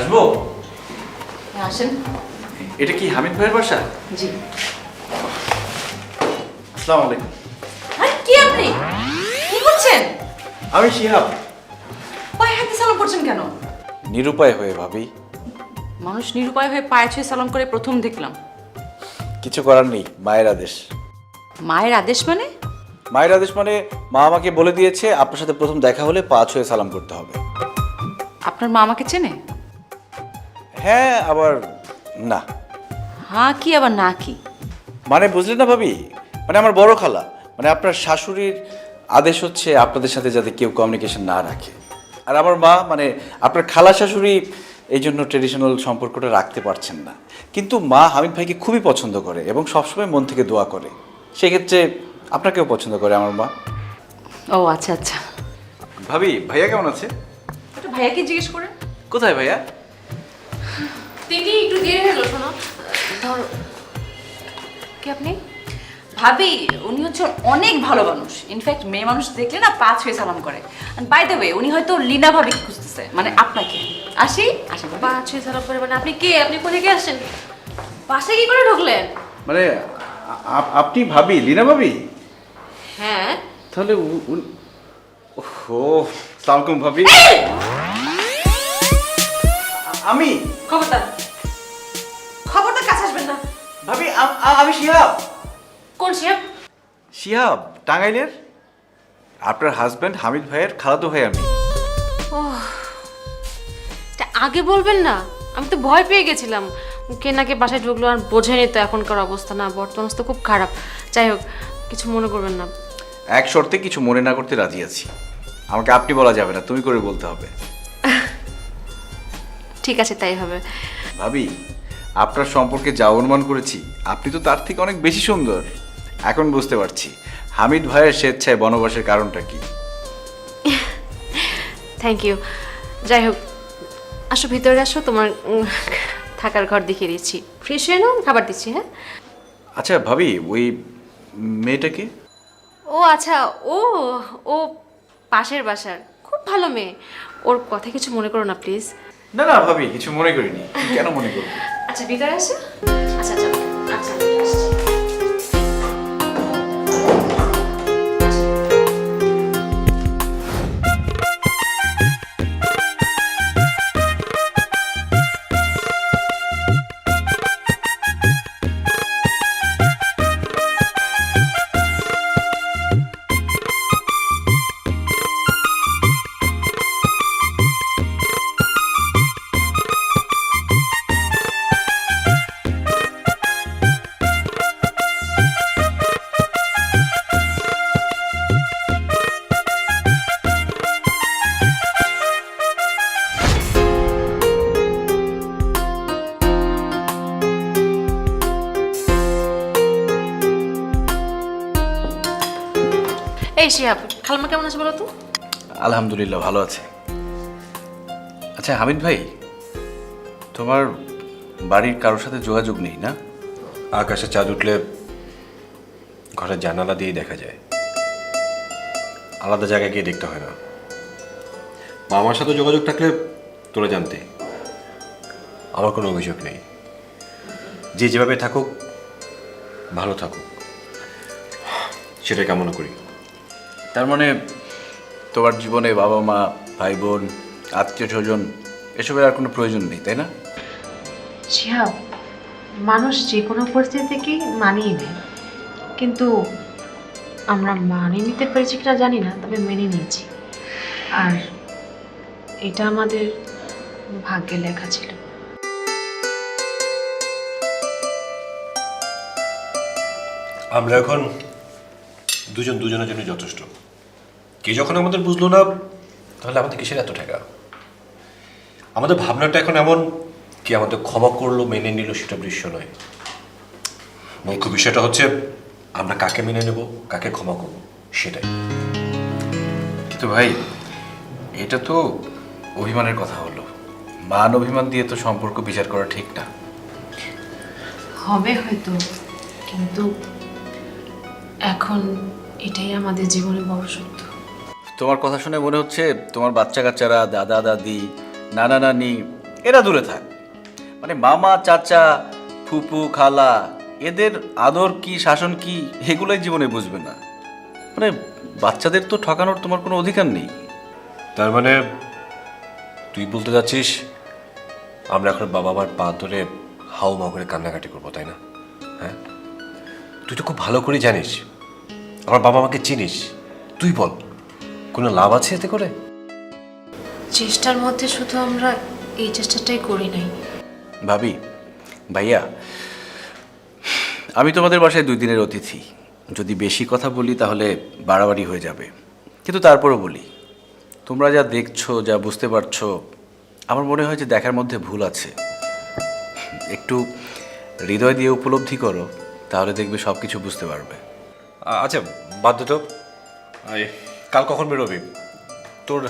আসবো? আসেন। এটা কি হামিদ ভাইয়ের বাসা? জি। আসসালামু আলাইকুম। আরে কি আপনি? কি করছেন? আমি শিহাব। পায়ে হাতে সালাম করছেন কেন? নিরুপায় হয়ে ভাবি। মানুষ নিরুপায় হয়ে পায়ে ছুঁয়ে সালাম করে প্রথম দেখলাম। কিছু করার নেই, মায়ের আদেশ। মায়ের আদেশ মানে? মায়ের আদেশ মানে মা আমাকে বলে দিয়েছে আপনার সাথে প্রথম দেখা হলে পা ছুঁয়ে সালাম করতে হবে। আপনার মা আমাকে চেনে? হ্যাঁ আবার না। হ্যাঁ কি আবার না কি? মানে বুঝলেন না ভাবি, মানে আমার বড় খালা, মানে আপনার শাশুড়ির আদেশ হচ্ছে আপনাদের সাথে যাতে কেউ কমিউনিকেশন না রাখে। আর আমার মা মানে আপনার খালা শাশুড়ি এই জন্য ট্রেডিশনাল সম্পর্কটা রাখতে পারছেন না। কিন্তু মা হামিদ ভাইকে খুবই পছন্দ করে এবং সবসময় মন থেকে দোয়া করে। সেক্ষেত্রে আপনাকেও পছন্দ করে আমার মা। ও আচ্ছা আচ্ছা। ভাবি ভাইয়া কেমন আছে? একটু ভাইয়াকে জিজ্ঞেস করেন। কোথায় ভাইয়া? দিদি একটু দেরি হলো শোনো। ধরো কি আপনি? ভাবি উনি হচ্ছে অনেক ভালো মানুষ। ইনফ্যাক্ট মেয়ে মানুষ দেখলে না পা ছুঁয়ে সালাম করে। বাই দ্য ওয়ে উনি হয়তো লীনা ভাবিকে খুঁজতেছে, মানে আপনাকে। আসি আসি বা ছুঁয়ে সালাম করে মানে আপনি কে? আপনি কোথা থেকে আসছেন? বাসায় কি করে ঢুকলেন? মানে আপনি ভাবি, লীনা ভাবি? হ্যাঁ। তাহলে ওহো, সালামালাইকুম ভাবি। আমি খবরদার খবরদার কাছে আসবেন না। ভাবি আমি শিহাব। কোন শিয়াব? শিহাব টাঙ্গাইলের, আপনার হাজবেন্ড হামিদ ভাইয়ের খালাতো ভাই আমি। এটা আগে বলবেন না, আমি তো ভয় পেয়ে গেছিলাম। কে নাকি বাসায় ঢুকলো আর বোঝেনি তো এখনকার অবস্থা, না বর্তমান অবস্থা খুব খারাপ। যাই হোক, কিছু মনে করবেন না। এক শর্তে কিছু মনে না করতে রাজি আছি। আমাকে আপনি বলা যাবে না, তুমি করে বলতে হবে। ঠিক আছে, তাই হবে। ভাবি আপনার সম্পর্কে যা অনুমান করেছি আপনি তো তার থেকে অনেক বেশি সুন্দর। এখন বুঝতে পারছি হামিদ ভাইয়ের স্বেচ্ছায় বনবাসের কারণটা কি। Thank you. যাই হোক, আসো ভিতরে আসো, তোমার থাকার ঘর দেখিয়ে দিচ্ছি। ফ্রেশ হয়ে নাও, খাবার দিচ্ছি। হ্যাঁ। আচ্ছা ভাবি, ওই মেয়েটাকে? ও আচ্ছা, ও ও পাশের বাসার খুব ভালো মেয়ে। ওর কথা কিছু মনে করো না প্লিজ। না না ভাবি, কিছু মনে করিনি। কেন মনে করব? আচ্ছা ভিতরে আসো। আচ্ছা আচ্ছা আচ্ছা আমি আসছি। এই শিহাব, খালাম্মা কেমন আছে বলো তো? আলহামদুলিল্লাহ ভালো আছে। আচ্ছা হামিদ ভাই, তোমার বাড়ির কারোর সাথে যোগাযোগ নেই না? আকাশে চাঁদ উঠলে ঘরের জানালা দিয়েই দেখা যায়, আলাদা জায়গায় গিয়ে দেখতে হয় না। বা আমার সাথে যোগাযোগ থাকলে তোরা জানতে, আমার কোনো অভিযোগ নেই। যে যেভাবে থাকুক ভালো থাকুক, সেটাই কামনা করি। তার মানে তোমার জীবনে বাবা মা, ভাই বোন, আত্মীয় স্বজন এসবের আর কোনো প্রয়োজন নেই, তাই না? শিহাব, মানুষ যে কোনো পরিস্থিতিকেই মানিয়ে নেয়, কিন্তু আমরা মানিয়ে নিতে পেরেছি কিনা জানি না, তবে মেনে নিয়েছি। আর এটা আমাদের ভাগ্যে লেখা ছিল। আমরা এখন দুজন দুজনের জন্য যথেষ্ট। কে যখন আমাদের বুঝলো না, তাহলে আমাদের কিসের এত ঠেকা? আমাদের ভাবনাটা এখন এমন, কি আমাদের ক্ষমা করলো, মেনে নিল, সেটা দৃশ্য নয়। মুখ্য বিষয়টা হচ্ছে আমরা কাকে মেনে নেব, কাকে ক্ষমা করব, সেটাই। কিন্তু ভাই এটা তো অভিমানের কথা হলো। মান অভিমান দিয়ে তো সম্পর্ক বিচার করা ঠিক না। হবে হয়তো, কিন্তু এখন এটাই আমাদের জীবনে বড় সত্য। তোমার কথা শুনে মনে হচ্ছে তোমার বাচ্চা কাচ্চারা, দাদা দাদি, নানা নানি এরা দূরে থাক। মানে মামা চাচা ফুপু খালা এদের আদর কি শাসন কি এগুলোই জীবনে বুঝবে না। মানে বাচ্চাদের তো ঠকানোর তোমার কোনো অধিকার নেই। তার মানে তুই বলতে যাচ্ছিস আমরা এখন বাবা মার পা ধরে হাউ মাউ করে কান্নাকাটি করবো, তাই না? হ্যাঁ, তুই তো খুব ভালো করে জানিস আমার বাবা মাকে চিনিস। তুই বল, কোনো লাভ আছে এতে করে? চেষ্টার মধ্যে শুধু আমরা এই চেষ্টাটাই করি নাই। ভাবি ভাইয়া, আমি তোমাদের বাসায় 2 দিনের অতিথি। যদি বেশি কথা বলি তাহলে বাড়াবাড়ি হয়ে যাবে, কিন্তু তারপরও বলি, তোমরা যা দেখছো যা বুঝতে পারছো আমার মনে হয় যে দেখার মধ্যে ভুল আছে। একটু হৃদয় দিয়ে উপলব্ধি করো, তাহলে দেখবে সব কিছু বুঝতে পারবে। আচ্ছা বাধ্য তো, কাল কখন বেরোবি? তোর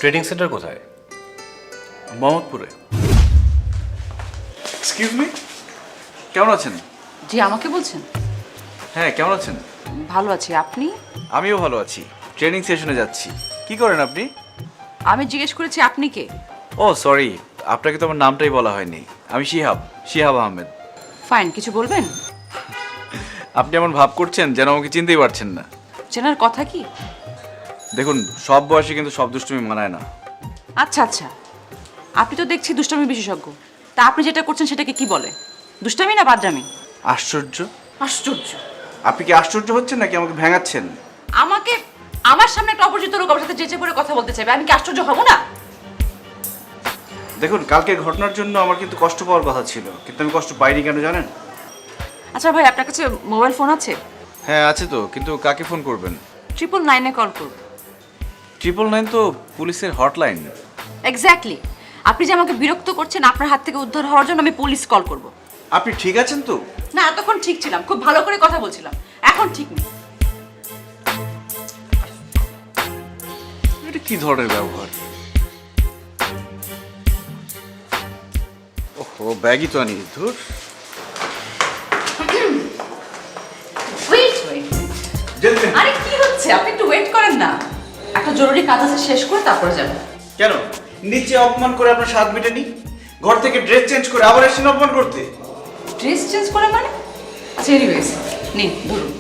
ট্রেনিং সেন্টার কোথায়? মোহাম্মদপুরে। এক্সকিউজ মি, কেমন আছেন? জি, আমাকে বলছেন? হ্যাঁ, কেমন আছেন? ভালো আছি, আপনি? আমিও ভালো আছি, ট্রেনিং সেশনে যাচ্ছি। কি করেন আপনি? আমি জিজ্ঞেস করেছি আপনি কে। ও সরি, আপনাকে তো আমার নামটাই বলা হয়নি। আমি শিহাব আহমেদ। ফাইন, কিছু বলবেন? আপনি এমন ভাব করছেন যেন আমাকে চিনতেই পারছেন না। চেনার কথা কি? দেখুন, সব বয়সে কিন্তু সব দুষ্টুমি মানায় না। আচ্ছা আচ্ছা, আপনি তো দেখছি দুষ্টামি বিশেষজ্ঞ। তা আপনি যেটা করছেন সেটাকে কি বলে? দুষ্টামি না বাদরামি? আশ্চর্য! আশ্চর্য! আপনি কি আশ্চর্য হচ্ছেন নাকি আমাকে ভেঙাচ্ছেন? আমাকে আমার সামনে একটা অপরিচিত লোক আমার সাথে চেঁচে পড়ে কথা বলতে চাইবে, আমি কি আশ্চর্য হব না? দেখুন, কালকের ঘটনার জন্য আমার কিন্তু কষ্ট পাওয়ার কথা ছিল, কিন্তু আমি কষ্ট পাইনি। কেন জানেন? আচ্ছা ভাই, আপনার কাছে মোবাইল ফোন আছে? হ্যাঁ আছে তো, কিন্তু কাকে ফোন করবেন? 999-এ কল করব। 999 তো পুলিশের হটলাইন। এক্স্যাক্টলি। আপনি যে আমাকে বিরক্ত করছেন, আপনার হাত থেকে উদ্ধার হওয়ার জন্য আমি পুলিশ কল করব। আপনি ঠিক আছেন তো? না, এতক্ষণ ঠিক ছিলাম, খুব ভালো করে কথা বলছিলাম, এখন ঠিক নেই। এটা কি ধরনের ব্যবহার? ওহো, ব্যাগই তো আনি। ধুর। ওয়েট ওয়েট, আরে কি হচ্ছে? আপনি একটু ওয়েট করেন না, একটা জরুরি কাজ আছে, শেষ করে তারপরে যাবেন। কেন? নিচে অপমান করে আপনার স্বাদ মেটেনি? ঘর থেকে ড্রেস চেঞ্জ করে আবার এসে অপমান করতে? ড্রেস চেঞ্জ করে মানে? আচ্ছা এনিওয়েজ, নিন ধরুন।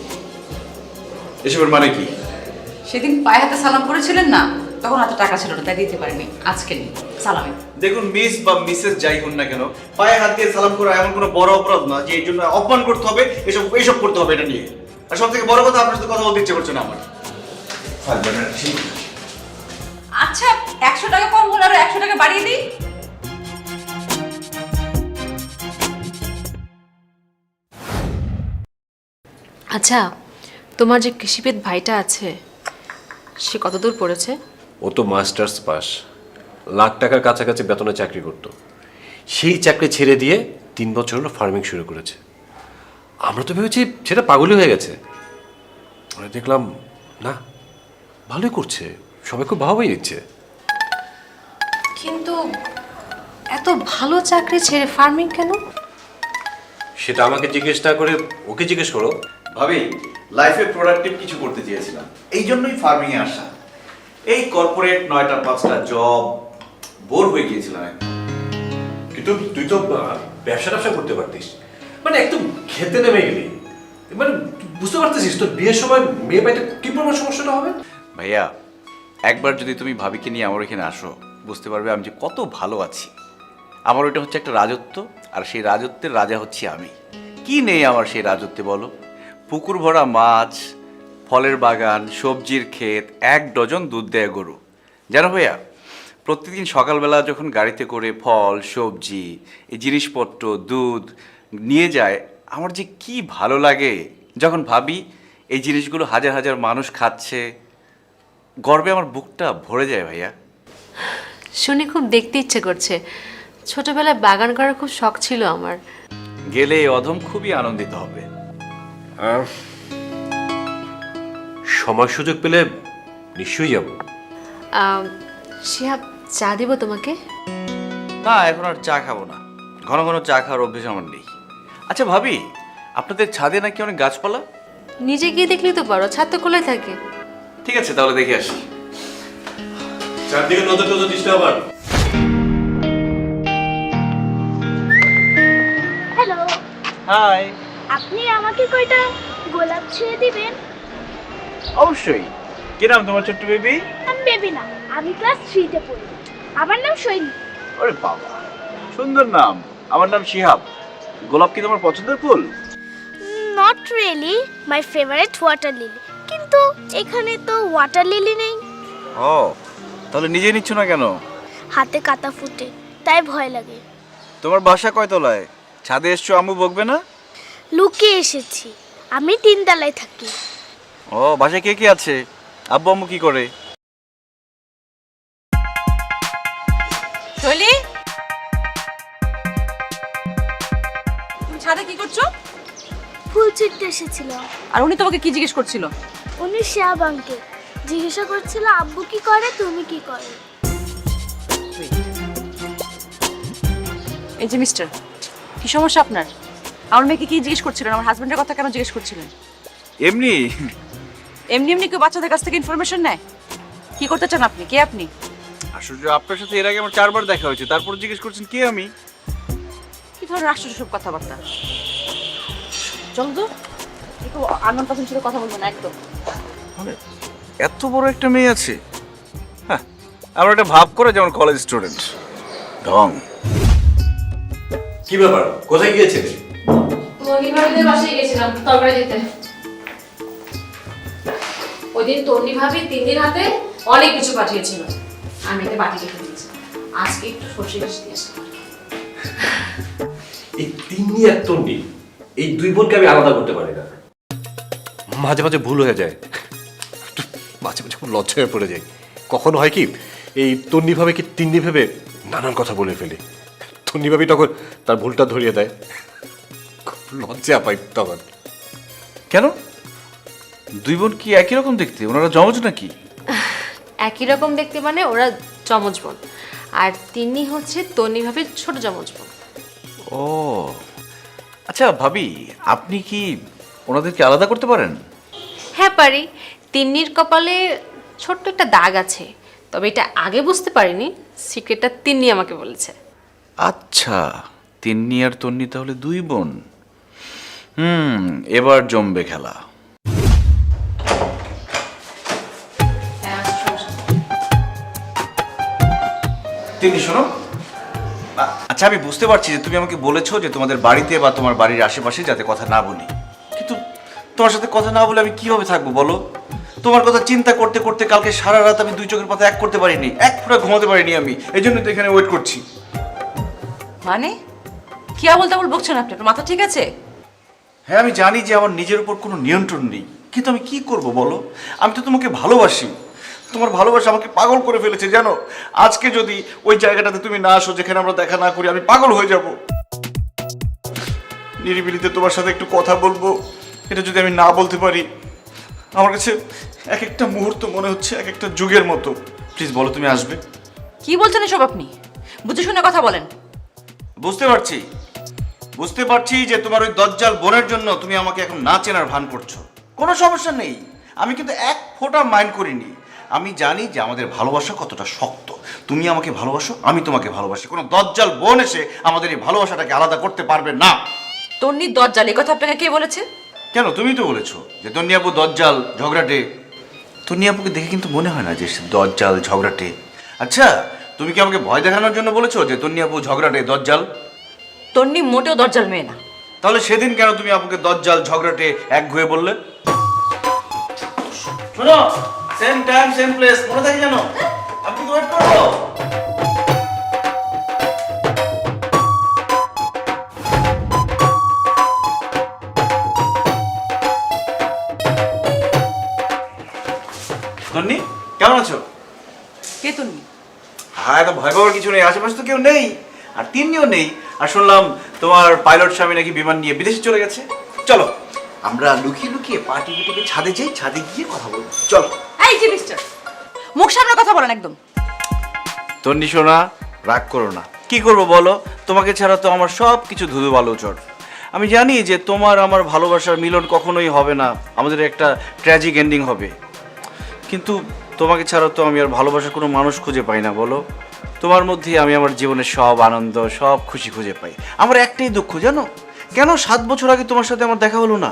এসবের মানে কি? সেদিন পায়ে হাতে সালাম করেছিলেন না, তখন এত টাকা ছিল না, তাই দিতে পারিনি। আজকে নিন সালামে। দেখুন, মিস বা মিসেস যাই হন না কেন, পায়ে হাত দিয়ে সালাম করা এমন কোনো বড় অপরাধ না যে এই জন্য অপমান করতে হবে, এসব করতে হবে এটা নিয়ে। আর সব থেকে বড় কথা, আপনার সাথে কথা বলতে ইচ্ছে করছে না আমার। আচ্ছা 100 টাকা কম হলো, আর 100 টাকা বাড়িয়ে দিই। আচ্ছা, তোমার যে কৃষিবিদ ভাইটা আছে সে কতদূর পড়েছে? ও তো মাস্টার্স পাস, লাখ টাকার কাছাকাছি বেতনে চাকরি করতো। সেই চাকরি ছেড়ে দিয়ে 3 বছর হলো ফার্মিং শুরু করেছে। আমরা তো ভেবেছি সেটা পাগলই হয়ে গেছে, আমরা দেখলাম না, ভালোই করছে, সবাই খুব ভালোই নিচ্ছে। কিন্তু এত ভালো চাকরি ছেড়ে ফার্মিং কেন? সেটা আমাকে জিজ্ঞেস না করে ওকে জিজ্ঞেস করো। ভাবি, লাইফে প্রোডাক্টিভ কিছু করতে চেয়েছিলাম, এই জন্যই ফার্মিং এ আসা। এই কর্পোরেট 9টা 5টা জব, বোর হয়ে গিয়েছিলাম একদম। কিন্তু তুই তো ব্যবসা করতে পারতিস, মানে একদম খেতে নেমে গেলি। মানে বুঝতে পারতেছিস তোর বিয়ের সময় মেয়ে বাড়িতে কি পরিমাণ সমস্যাটা হবে? ভাইয়া, একবার যদি তুমি ভাবিকে নিয়ে আমার এখানে আসো, বুঝতে পারবে আমি যে কত ভালো আছি। আমার ওইটা হচ্ছে একটা রাজত্ব, আর সেই রাজত্বের রাজা হচ্ছি আমি। কি নেই আমার সেই রাজত্বে বলো? পুকুর ভরা মাছ, ফলের বাগান, সবজির ক্ষেত, 1 ডজন দুধ দেয় গরু। জানো ভাইয়া, প্রতিদিন সকালবেলা যখন গাড়িতে করে ফল সবজি এই জিনিসপত্র দুধ নিয়ে যায়, আমার যে কি ভালো লাগে। যখন ভাবি এই জিনিসগুলো হাজার হাজার মানুষ খাচ্ছে, গর্বে আমার বুকটা ভরে যায় ভাইয়া। শুনে খুব দেখতে ইচ্ছে করছে। ছোটবেলায় বাগান করার খুব শখ ছিল আমার। গেলে অধম খুবই আনন্দিত হবে। সময় সুযোগ পেলে নিশ্চয়ই যাব। শিহাব, চা দিব তোমাকে? না, এখন আর চা খাবো না, ঘন ঘন চা খাওয়ার অভ্যেস আমার নেই। আচ্ছা ভাবি, আপনাদের ছাদে নাকি অনেক গাছপালা? নিজে গিয়ে দেখলেই তো পারো, ছাদ তো খোলাই থাকে। ঠিক আছে, তাহলে দেখে আসি। চারদিকে নজর টজর দিস না আবার। হাই। আপনি আমাকে কয়টা গোলাপ ছুঁয়ে দিবেন? অবশ্যই। কি নাম তোমার ছোট্ট বেবি? আমি বেবি না, আমি ক্লাস 3-তে পড়ি। আমার নাম সৈনিক। আরে বাবা, সুন্দর নাম। আমার নাম শিহাব। গোলাপ কি তোমার পছন্দের ফুল? Not really my favourite water lily, কিন্তু এখানে তো ওয়াটার লিলি নেই। ও, তাহলে নিজে নিচ্ছ না কেন? হাতে কাটা ফুটে, তাই ভয় লাগে। তোমার বাসা কয় তলায়? ছাদে এসছো, আম্মু বকবে না? লুকিয়ে এসেছি, আমি 3 তলায় থাকি। ও, বাসায় কে কে আছে? আব্বু আম্মু কি করে? শৈলী, তুমি ছাদে কি করছো? ফুল ছিঁড়তে এসেছিল। আর উনি তোমাকে কি জিজ্ঞেস করছিল? উনি শিহাব আঙ্কেল জিজ্ঞাসা করছিল আব্বু কি করে, তুমি কি করে। এই যে মিস্টার, কি সমস্যা আপনার? আমার মেয়েকে কি জিজ্ঞেস করছিলেন? আমার হাজবেন্ডের কথা কেন জিজ্ঞেস করছিলেন? এমনি। এমনি এমনি কেউ বাচ্চাদের কাছ থেকে ইনফরমেশন নেয়? কি করতে চান আপনি? কে আপনি? আশ্চর্য, আপনার সাথে এর আগে আমার 4 বার দেখা হয়েছে, তারপর জিজ্ঞেস করছেন কে আমি? কি ধরনের আশ্চর্য সব কথাবার্তা? চল তো, একটু আনন্দ পাশার সাথে কথা বলবো না একদম। মানে এত বড় একটা মেয়ে আছে? হ্যাঁ, আমার একটা ভাব করে যেমন কলেজ স্টুডেন্ট ঢং। কি ব্যাপার, কোথায় গিয়েছিলে? তন্নিভাবিদের বাসায় গেছিলাম তরকারি দিতে। ওই দিন তন্নিভাবি 3 দিন হাতে অনেক কিছু পাঠিয়েছিল, আমি এতে বাটি রেখে দিয়েছি। আজকে একটু সর্ষে বেশি দিয়েছিলাম। এই তিন্নি আর তন্নি, এই দুই বোনকে আমি আলাদা করতে পারি না। মাঝে মাঝে ভুল হয়ে যায়, মাঝে মাঝে খুব লজ্জা হয়ে পড়ে যায়। কখনো হয় কি, এই তন্নি ভাবে কি তিন্নি ভেবে নানান কথা বলে ফেলি। তন্নি ভাবি তখন তার ভুলটা ধরিয়ে দেয়, খুব লজ্জা পাই তখন। কেন? দুই বোন কি একই রকম দেখতে? ওনারা জমজ নাকি? একই রকম দেখতে মানে ওরা যমজ বোন, আর তিনি হচ্ছে তন্নিভাবির ছোট যমজ বোন। ও আচ্ছা ভাবি, আপনি কি ওনাদেরকে আলাদা করতে পারেন? হ্যাঁ পারি। তিন্নির কপালে ছোট্ট একটা দাগ আছে, তবে এটা আগে বুঝতে পারিনি। সিক্রেটটা তিন্নি আমাকে বলেছে। আচ্ছা, তিন্নি আর তন্নি তাহলে দুই বোন। এবার জমবে খেলা। তিন্নি শোনো, আচ্ছা আমি বুঝতে পারছি যে তুমি আমাকে বলেছো যে তোমাদের বাড়িতে বা তোমার বাড়ির আশেপাশে যাতে কথা না বলি, কিন্তু তোমার সাথে কথা না বলে আমি কিভাবে থাকবো বলো? তোমার কথা চিন্তা করতে করতে কালকে সারা রাত আমি 2 চোখের পাতা এক করতে পারিনি, এক ফোঁটা ঘুমাতে পারিনি আমি, এই জন্য তো এখানে ওয়েট করছি। মানে কি বলতে বকছেন আপনি? আপনার মাথা ঠিক আছে? হ্যাঁ আমি জানি যে আমার নিজের উপর কোনো নিয়ন্ত্রণ নেই, কিন্তু আমি কি করব বলো? আমি তো তোমাকে ভালোবাসি, তোমার ভালোবাসা আমাকে পাগল করে ফেলেছে জানো। আজকে যদি ওই জায়গাটাতে তুমি না আসো যেখানে আমরা দেখা না করি, আমি পাগল হয়ে যাব। নিরিবিলিতে তোমার সাথে একটু কথা বলবো, এটা যদি আমি না বলতে পারি, আমার কাছে এক একটা মুহূর্ত মনে হচ্ছে এক একটা যুগের মতো। প্লিজ বলো তুমি আসবে? কি বলছেন এসব আপনি? বুঝে শুনে কথা বলেন। বুঝতে পারছি যে তোমার ওই দজ্জাল বোনের জন্য তুমি আমাকে এখন না চেনার ভান করছো। কোনো সমস্যা নেই, আমি কিন্তু এক ফোঁটা মাইন্ড করিনি। আমি জানি যে আমাদের ভালোবাসা কতটা শক্ত। তুমি আমাকে ভালোবাসো, আমি তোমাকে ভালোবাসি। কোনো দজ্জাল বোন এসে আমাদের এই ভালোবাসাটাকে আলাদা করতে পারবে না। তন্নির দরজাল, এই কথা আপনাকে কে বলেছে? কেন, তুমি তো বলেছো যে তন্নি আপু দজ্জাল ঝগড়াটে। তন্নি আপুকে দেখে কিন্তু মনে হয় না যে সে দজ্জাল ঝগড়াটে। আচ্ছা, তুমি কি আমাকে ভয় দেখানোর জন্য বলেছো যে তন্নি আপু ঝগড়াটে দজ্জাল? তন্নি মোটেও দরজাল মেয়ে না। তাহলে সেদিন কেন তুমি আপুকে দজ্জাল ঝগড়াটে এক ঘুয়ে বললে? শোনো, সেম টাইম সেম প্লেস মনে থাকে জানো? আপনি তো ওয়েট করো। তন্নি কেমন আছো? কে তন্নি? হ্যাঁ, এত ভয় পাওয়ার কিছু নেই, আশেপাশে তো কেউ নেই, আর তিন্নিও নেই। আর শুনলাম তোমার পাইলট স্বামী নাকি বিমান নিয়ে বিদেশে চলে গেছে। চলো আমরা লুকিয়ে লুকিয়ে পার্টি মিটিকে ছাদে যাই, ছাদে গিয়ে কথা বলবো। চলো। এই যে মিস্টার, মুখ সামনে কথা বলেন একদম। তন্নি সোনা, রাগ করো না। কি করবো বলো, তোমাকে ছাড়া তো আমার সব কিছু ধুধু বালুচর। আমি জানি যে তোমার আমার ভালোবাসার মিলন কখনোই হবে না, আমাদের একটা ট্র্যাজিক এন্ডিং হবে, কিন্তু তোমাকে ছাড়া তো আমি আর ভালোবাসার কোনো মানুষ খুঁজে পাই না বলো। তোমার মধ্যেই আমি আমার জীবনের সব আনন্দ, সব খুশি খুঁজে পাই। আমার একটাই দুঃখ জানো, কেন 7 বছর আগে তোমার সাথে আমার দেখা হলো না?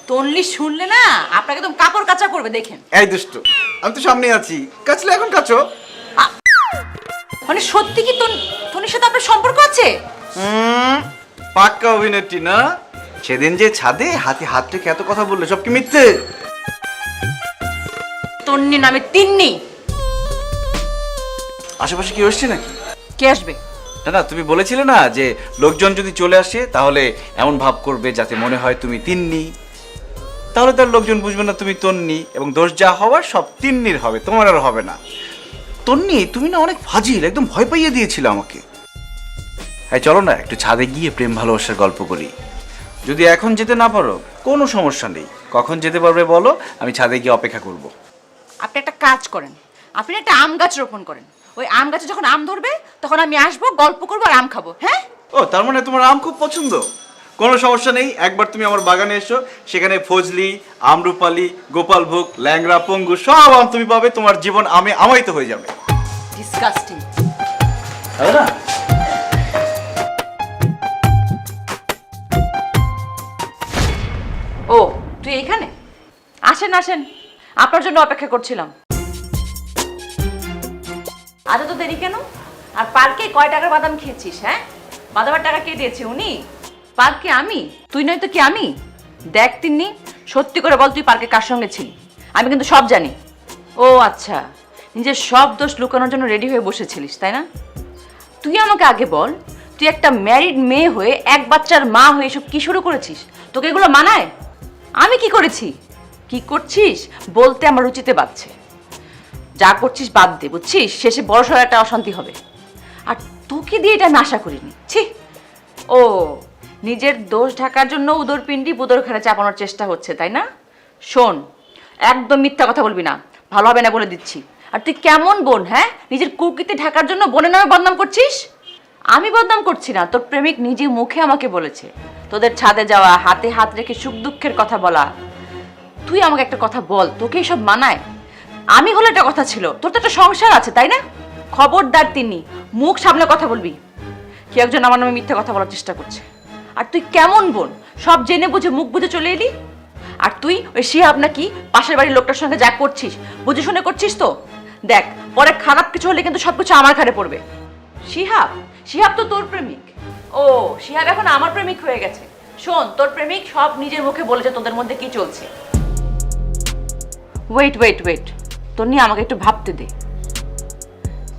তনলি শুনলে না আপনাকে একদম কাপড় কাচা করবে, দেখেন। এই দুষ্টু, আমি তো সামনে আছি, কাচলে এখন কাচো। মানে সত্যি কি তনির সাথে আপনার সম্পর্ক আছে? পাক্কা অভিনেত্রী না? সেদিন যে ছাদে হাতে হাত রেখে এত কথা বললে, সব কি মিথ্যে? তন্নি নামে তিন্নি। আশেপাশে কি হচ্ছে নাকি? কে আসবে? না না, তুমি বলেছিলে না যে লোকজন যদি চলে আসে তাহলে এমন ভাব করবে যাতে মনে হয় তুমি তিন্নি, তাহলে তার লোকজন বুঝবে না তুমি তন্নি, এবং দোষ যা হওয়ার সব তিন্নির হবে, তোমার আর হবে না। তন্নি, তুমি না অনেক ফাজিল, একদম ভয় পাইয়ে দিয়েছিলে আমাকে। হ্যাঁ চলো না একটু ছাদে গিয়ে প্রেম ভালোবাসার গল্প করি। যদি এখন যেতে না পারো কোনো সমস্যা নেই, কখন যেতে পারবে বলো, আমি ছাদে গিয়ে অপেক্ষা করব। আপনি একটা কাজ করেন, আপনি একটা আম গাছ রোপণ করেন। ওই আম গাছে যখন আম ধরবে তখন আমি আসবো, গল্প করবো আর আম খাবো। হ্যাঁ? ও, তার মানে তোমার আম খুব পছন্দ? কোনো সমস্যা নেই, একবার তুমি আমার বাগানে এসো, সেখানে ফজলি, আমরুপালি, গোপালভোগ, ল্যাংড়া, পঙ্গু সব আম তুমি পাবে, তোমার জীবন আমে আমায়িত হয়ে যাবে। ডিসকাস্টিং। তাই না? ও তুই এখানে? আসেন আসেন, আপনার জন্য অপেক্ষা করছিলাম। আজ তো দেরি কেন? আর পার্কে কয় টাকার বাদাম খেয়েছিস? হ্যাঁ, বাদামের টাকা কে দিয়েছে? উনি? পার্কে আমি? তুই নয় তো কি আমি? দেখ তিন্নি, সত্যি করে বল তুই পার্কে কার সঙ্গে ছিলি? আমি কিন্তু সব জানি। ও আচ্ছা, নিজের সব দোষ লুকানোর জন্য রেডি হয়ে বসেছিলিস তাই না? তুই আমাকে আগে বল, তুই একটা ম্যারিড মেয়ে হয়ে, এক বাচ্চার মা হয়ে এসব কি শুরু করেছিস? তোকে এগুলো মানায়? আমি কি করেছি? কি করছিস বলতে আমার রুচিতে বাজছে। যা করছিস বাদ দে, বুঝছিস? শেষে বড়সড় একটা অশান্তি হবে। আর তোকে দিয়ে এটা আমি আশা করিনি। ছি! ও, নিজের দোষ ঢাকার জন্য উদরপিণ্ডি বুদরখানে চাপানোর চেষ্টা হচ্ছে তাই না? শোন, একদম মিথ্যা কথা বলবি না, ভালো হবে না বলে দিচ্ছি। আর তুই কেমন বোন? হ্যাঁ, নিজের কুকীর্তি ঢাকার জন্য বোনের নামে বদনাম করছিস? আমি বদনাম করছি না, তোর প্রেমিক নিজে মুখে আমাকে বলেছে তোদের ছাদে যাওয়া, হাতে হাত রেখে সুখ দুঃখের কথা বলা। তুই আমাকে একটা কথা বল, তোকে এইসব মানায়? আমি হলে একটা কথা ছিল, তোর তো একটা সংসার আছে তাই না? খবরদার তিনি, মুখ সামনে কথা বলবি। কি একজন আমার নামে মিথ্যা কথা বলার চেষ্টা করছে। আর তুই কেমন বোন, সব জেনে বুঝে মুখ বুঝে চলে এলি? আর তুই ওই শিহাব নাকি পাশের বাড়ির লোকটার সঙ্গে যা করছিস বুঝে শুনে করছিস তো? দেখ, পরে খারাপ কিছু হলে কিন্তু সবকিছু আমার ঘাড়ে পড়বে। শিহাব? শিহাব তো তোর প্রেমিক। ও, শিহাব এখন আমার প্রেমিক হয়ে গেছে। শোন, তোর প্রেমিক সব নিজের মুখে বলেছে তোদের মধ্যে কি চলছে। ওয়েট ওয়েট ওয়েট, তোর নিয়ে আমাকে একটু ভাবতে দে।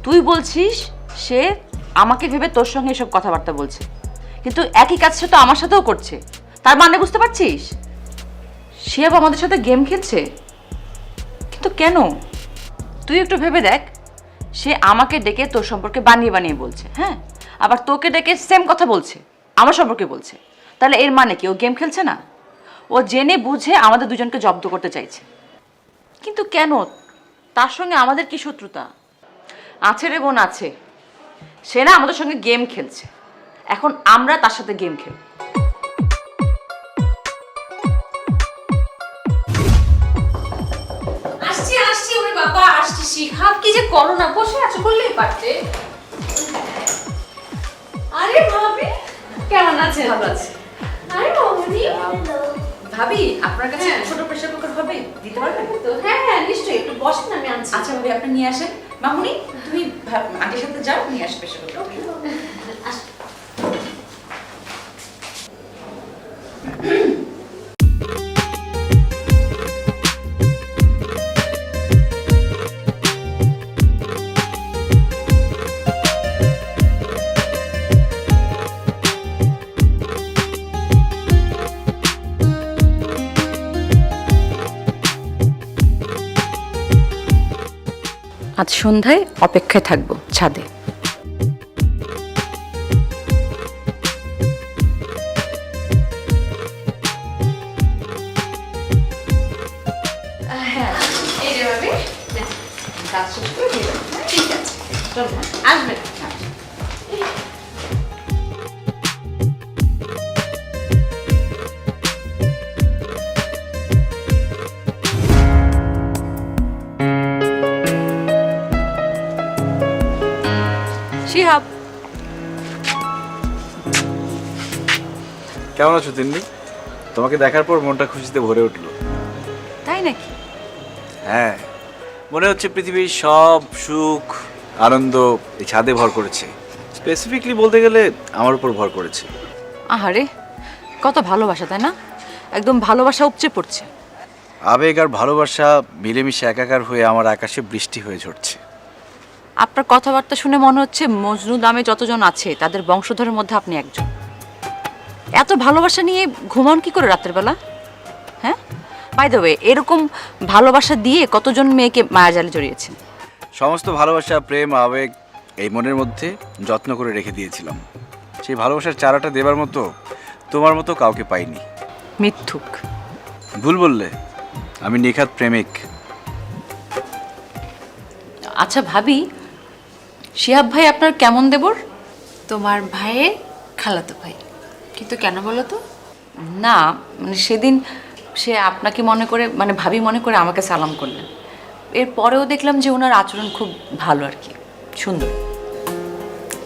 তুই বলছিস সে আমাকে ভেবে তোর সঙ্গে এসব কথাবার্তা বলছে, কিন্তু একই কাজ সে তো আমার সাথেও করছে। তার মানে বুঝতে পারছিস? শিহাব আমাদের সাথে গেম খেলছে, কিন্তু কেন? তুই একটু ভেবে দেখ, সে আমাকে ডেকে তোর সম্পর্কে বানিয়ে বানিয়ে বলছে, হ্যাঁ, আবার তোকে ডেকে সেম কথা বলছে, আমার সম্পর্কে বলছে। তাহলে এর মানে কি ও গেম খেলছে না? ও জেনে বুঝে আমাদের দুজনকে জব্দ করতে চাইছে। কিন্তু কেন? তার সঙ্গে আমাদের কি শত্রুতা? আছে রে বোন, আছে। সে না আমাদের সঙ্গে গেম খেলছে, এখন আমরা তার সাথে গেম খেলব। আসছি আসছি, ওরে বাবা আসছি। শিহাব, কি যে করো না, বসে আছো, বললেই পারতে। আরে ভাবি, কেমন আছেন? ভালো আছে। আরে মামুনি, ভাবি, আপনার কাছে ছোট প্রেসার কুকার হবে? দিতে পারবেন তো হ্যাঁ হ্যাঁ নিশ্চয়ই, একটু বসেন, আমি আনছি। আচ্ছা ভাবি, আপনি নিয়ে আসেন। মামুনি, তুমি আন্টির সাথে যাও, নিয়ে আসবে প্রেসার কুকার। আজ সন্ধ্যায় অপেক্ষায় থাকবো ছাদে। এই যে ভাবি, কাজ শেষ করে দিয়ে দেবো। ঠিক আছে, চলো আসবেন। শিহাব, কেমন আছো তিন্নি? তোমাকে দেখার পর মনটা খুশিতে ভরে উঠলো। তাই নাকি? হ্যাঁ, মনে হচ্ছে পৃথিবীর সব সুখ আনন্দ এই ছাদে ভর করেছে। স্পেসিফিকলি বলতে গেলে আমার উপর ভর করেছে। আহারে, কত ভালোবাসা, তাই না? একদম ভালোবাসা উপচে পড়ছে। আবেগ আর ভালোবাসা মিলেমিশে একাকার হয়ে আমার আকাশে বৃষ্টি হয়ে ঝরছে। আপনার কথাবার্তা শুনে মনে হচ্ছে মজনু নামে যতজন আছে তাদের বংশধরের মধ্যে আপনি একজন। এত ভালোবাসা নিয়ে ঘুমান কি করে রাতের বেলা? হ্যাঁ, বাই দ্য ওয়ে, এরকম ভালোবাসা দিয়ে কতজন মেয়েকে মায়াজালে জড়িয়েছেন? সমস্ত ভালোবাসা, প্রেম, আবেগ এই মনের মধ্যে যত্ন করে রেখে দিয়েছিলাম। সেই ভালোবাসার চারাটা দেবার মতো তোমার মতো কাউকে পাইনি। মিথ্যুক। ভুল বললে, আমি নিখাত প্রেমিক। আচ্ছা ভাবি, শিহাব ভাই আপনার কেমন দেবর? তোমার ভাইয়ের খালাতো ভাই। কিন্তু কেন বলো তো? না মানে সেদিন সে আপনাকে মনে করে, মানে ভাবি মনে করে আমাকে সালাম করলেন। এরপরেও দেখলাম যে ওনার আচরণ খুব ভালো আর কি, সুন্দর।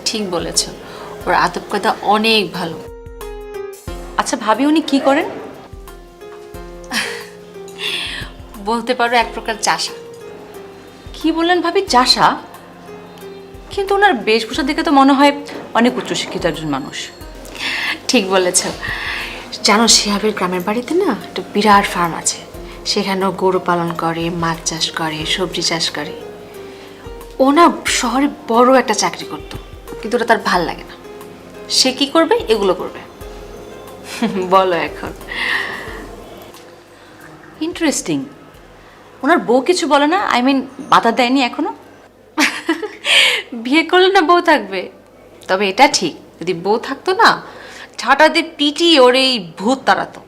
ঠিক বলেছ, ওর আদব কায়দা অনেক ভালো। আচ্ছা ভাবি, উনি কি করেন? বলতে পারো এক প্রকার চাষা। কি বললেন ভাবি, চাষা? কিন্তু ওনার বেশভূষা দেখে তো মনে হয় অনেক উচ্চশিক্ষিত একজন মানুষ। ঠিক বলেছ। জানো, শিহাবের গ্রামের বাড়িতে না একটা বিরাট ফার্ম আছে। সেখানেও গরু পালন করে, মাছ চাষ করে, সবজি চাষ করে। ও না শহরে বড় একটা চাকরি করতো, কিন্তু ওটা তার ভাল লাগে না। সে কি করবে? এগুলো করবে। বলো এখন। ইন্টারেস্টিং। ওনার বউ কিছু বলে না? আই মিন বাধা দেয়নি এখনো? বিয়ে করলে না বউ থাকবে। তবে এটা ঠিক, যদি বউ থাকতো না, ঝাঁটা দিয়ে পিটি ওর এই ভূত তাড়াতো।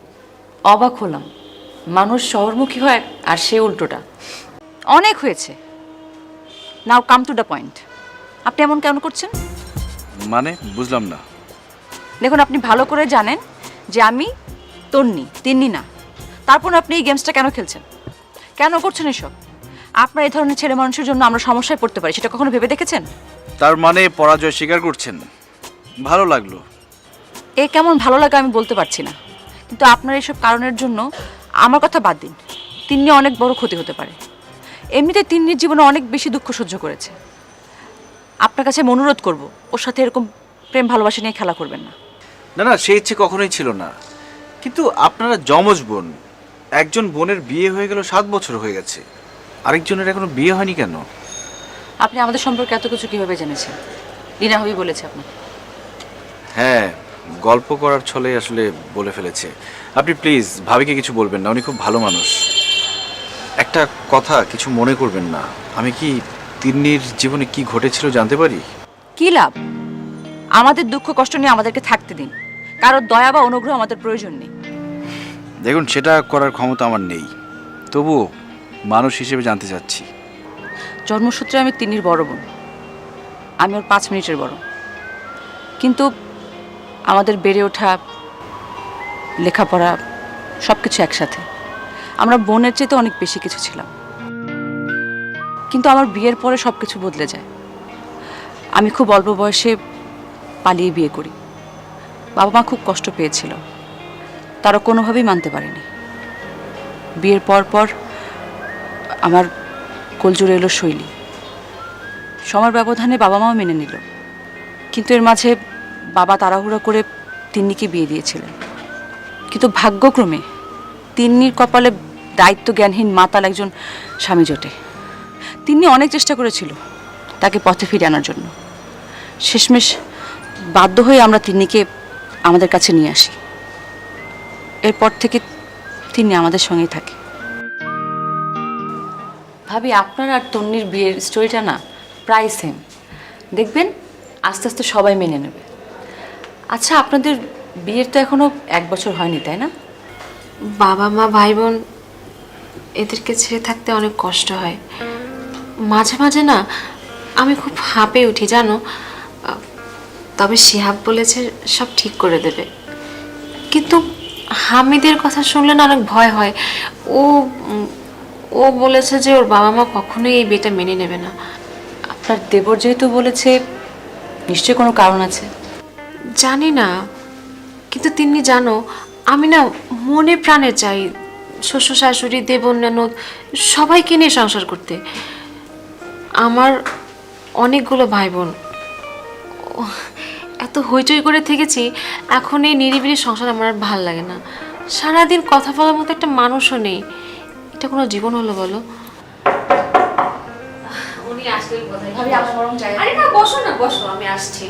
অবাক হলাম, মানুষ শহরমুখী হয় আর সে উল্টোটা। অনেক হয়েছে, নাও কাম টু দ্য পয়েন্ট। আপনি এমন কেন করছেন? মানে বুঝলাম না। দেখুন, আপনি ভালো করে জানেন যে আমি তন্নি, তিন্নি না। তারপর আপনি এই গেমসটা কেন খেলছেন? কেন করছেন এসব? আপনার এই ধরনের ছেলে মানুষের জন্য আমরা সমস্যায় পড়তে পারি, সেটা কখনো ভেবে দেখেছেন? তার মানে পরাজয় স্বীকার করছেন? ভালো লাগলো। এ কেমন ভালো লাগে আমি বলতে পারছি না, কিন্তু আপনার এইসব কারণের জন্য আমার কথা বাদ দিন, তিন্নি অনেক বড় ক্ষতি হতে পারে। এমনিতে তিন্নির জীবনে অনেক বেশি দুঃখ সহ্য করেছে। আপনার কাছে আমি অনুরোধ করব, ওর সাথে এরকম প্রেম ভালোবাসা নিয়ে খেলা করবেন না। না না, সেই ইচ্ছে কখনোই ছিল না। কিন্তু আপনারা যমজ বোন, একজন বোনের বিয়ে হয়ে গেল 7 বছর হয়ে গেছে, আরেকজনের এখনো বিয়ে হয়নি কেন? আপনি আমাদের সম্পর্কে এত কিছু কিভাবে জেনেছেন? রিনা ভাবি বলেছে আপনাকে? হ্যাঁ, গল্প করার ছলে আসলে বলে ফেলেছে। আপনি প্লিজ ভাবিকে কিছু বলবেন না, উনি খুব ভালো মানুষ। একটা কথা, কিছু মনে করবেন না, আমি কি তিন্নির জীবনে কি ঘটেছিল জানতে পারি? কি লাভ? আমাদের দুঃখ কষ্ট নিয়ে আমাদেরকে থাকতে দিন, কারোর দয়া বা অনুগ্রহ আমাদের প্রয়োজন নেই। দেখুন, সেটা করার ক্ষমতা আমার নেই, তবুও মানুষ হিসেবে জানতে চাচ্ছি। জন্মসূত্রে আমি তিন্নির বড় বোন, আমি ওর 5 মিনিটের বড়। কিন্তু আমাদের বেড়ে ওঠা, লেখাপড়া সব কিছু একসাথে। আমরা বোনের চেয়ে অনেক বেশি কিছু ছিলাম। কিন্তু আমার বিয়ের পরে সব কিছু বদলে যায়। আমি খুব অল্প বয়সে পালিয়ে বিয়ে করি। বাবা মা খুব কষ্ট পেয়েছিল, তারা কোনোভাবেই মানতে পারেনি। বিয়ের পর পর আমার কোলজুড়ে এলো শৈলী। সময়ের ব্যবধানে বাবা মাও মেনে নিল, কিন্তু এর মাঝে বাবা তাড়াহুড়ো করে তিন্নিকে বিয়ে দিয়েছিলেন। কিন্তু ভাগ্যক্রমে তিন্নির কপালে দায়িত্ব জ্ঞানহীন মাতাল একজন স্বামী জোটে। তিন্নি অনেক চেষ্টা করেছিল তাকে পথে ফিরে আনার জন্য। শেষমেশ বাধ্য হয়ে আমরা তিন্নিকে আমাদের কাছে নিয়ে আসি। এরপর থেকে তিন্নি আমাদের সঙ্গেই থাকে। ভাবি, আপনার আর তন্নির বিয়ের স্টোরিটা না প্রায় সেম। দেখবেন আস্তে আস্তে সবাই মেনে নেবে। আচ্ছা, আপনাদের বিয়ের তো এখনো 1 বছর হয়নি, তাই না? বাবা মা ভাই বোন এদেরকে ছেড়ে থাকতে অনেক কষ্ট হয়। মাঝে মাঝে না আমি খুব হাঁপে উঠি, জানো। তবে শিহাব বলেছে সব ঠিক করে দেবে। কিন্তু হামিদের কথা শুনলে না অনেক ভয় হয়। ও ও বলেছে যে ওর বাবা মা কখনোই এই বিয়েটা মেনে নেবে না। আপনার দেবর যেহেতু বলেছে, নিশ্চয়ই কোনো কারণ আছে। জানি না, কিন্তু তিন্নি জানো, আমি না মনে প্রাণে চাই শ্বশুর শাশুড়ি দেবর ননদ সবাইকে নিয়ে সংসার করতে। আমার অনেকগুলো ভাই বোন, এত হইচই করে থেকেছি, এখন এই নিরিবিলি সংসার আমার আর ভাল লাগে না। সারাদিন কথা বলার মতো একটা মানুষও নেই। এটা কোনো জীবন হলো বলো? উনি আসলেই বোধহয়। ভাবি আমরা বরং যাই। আরে না, বসো না, বসো, আমি আসছি।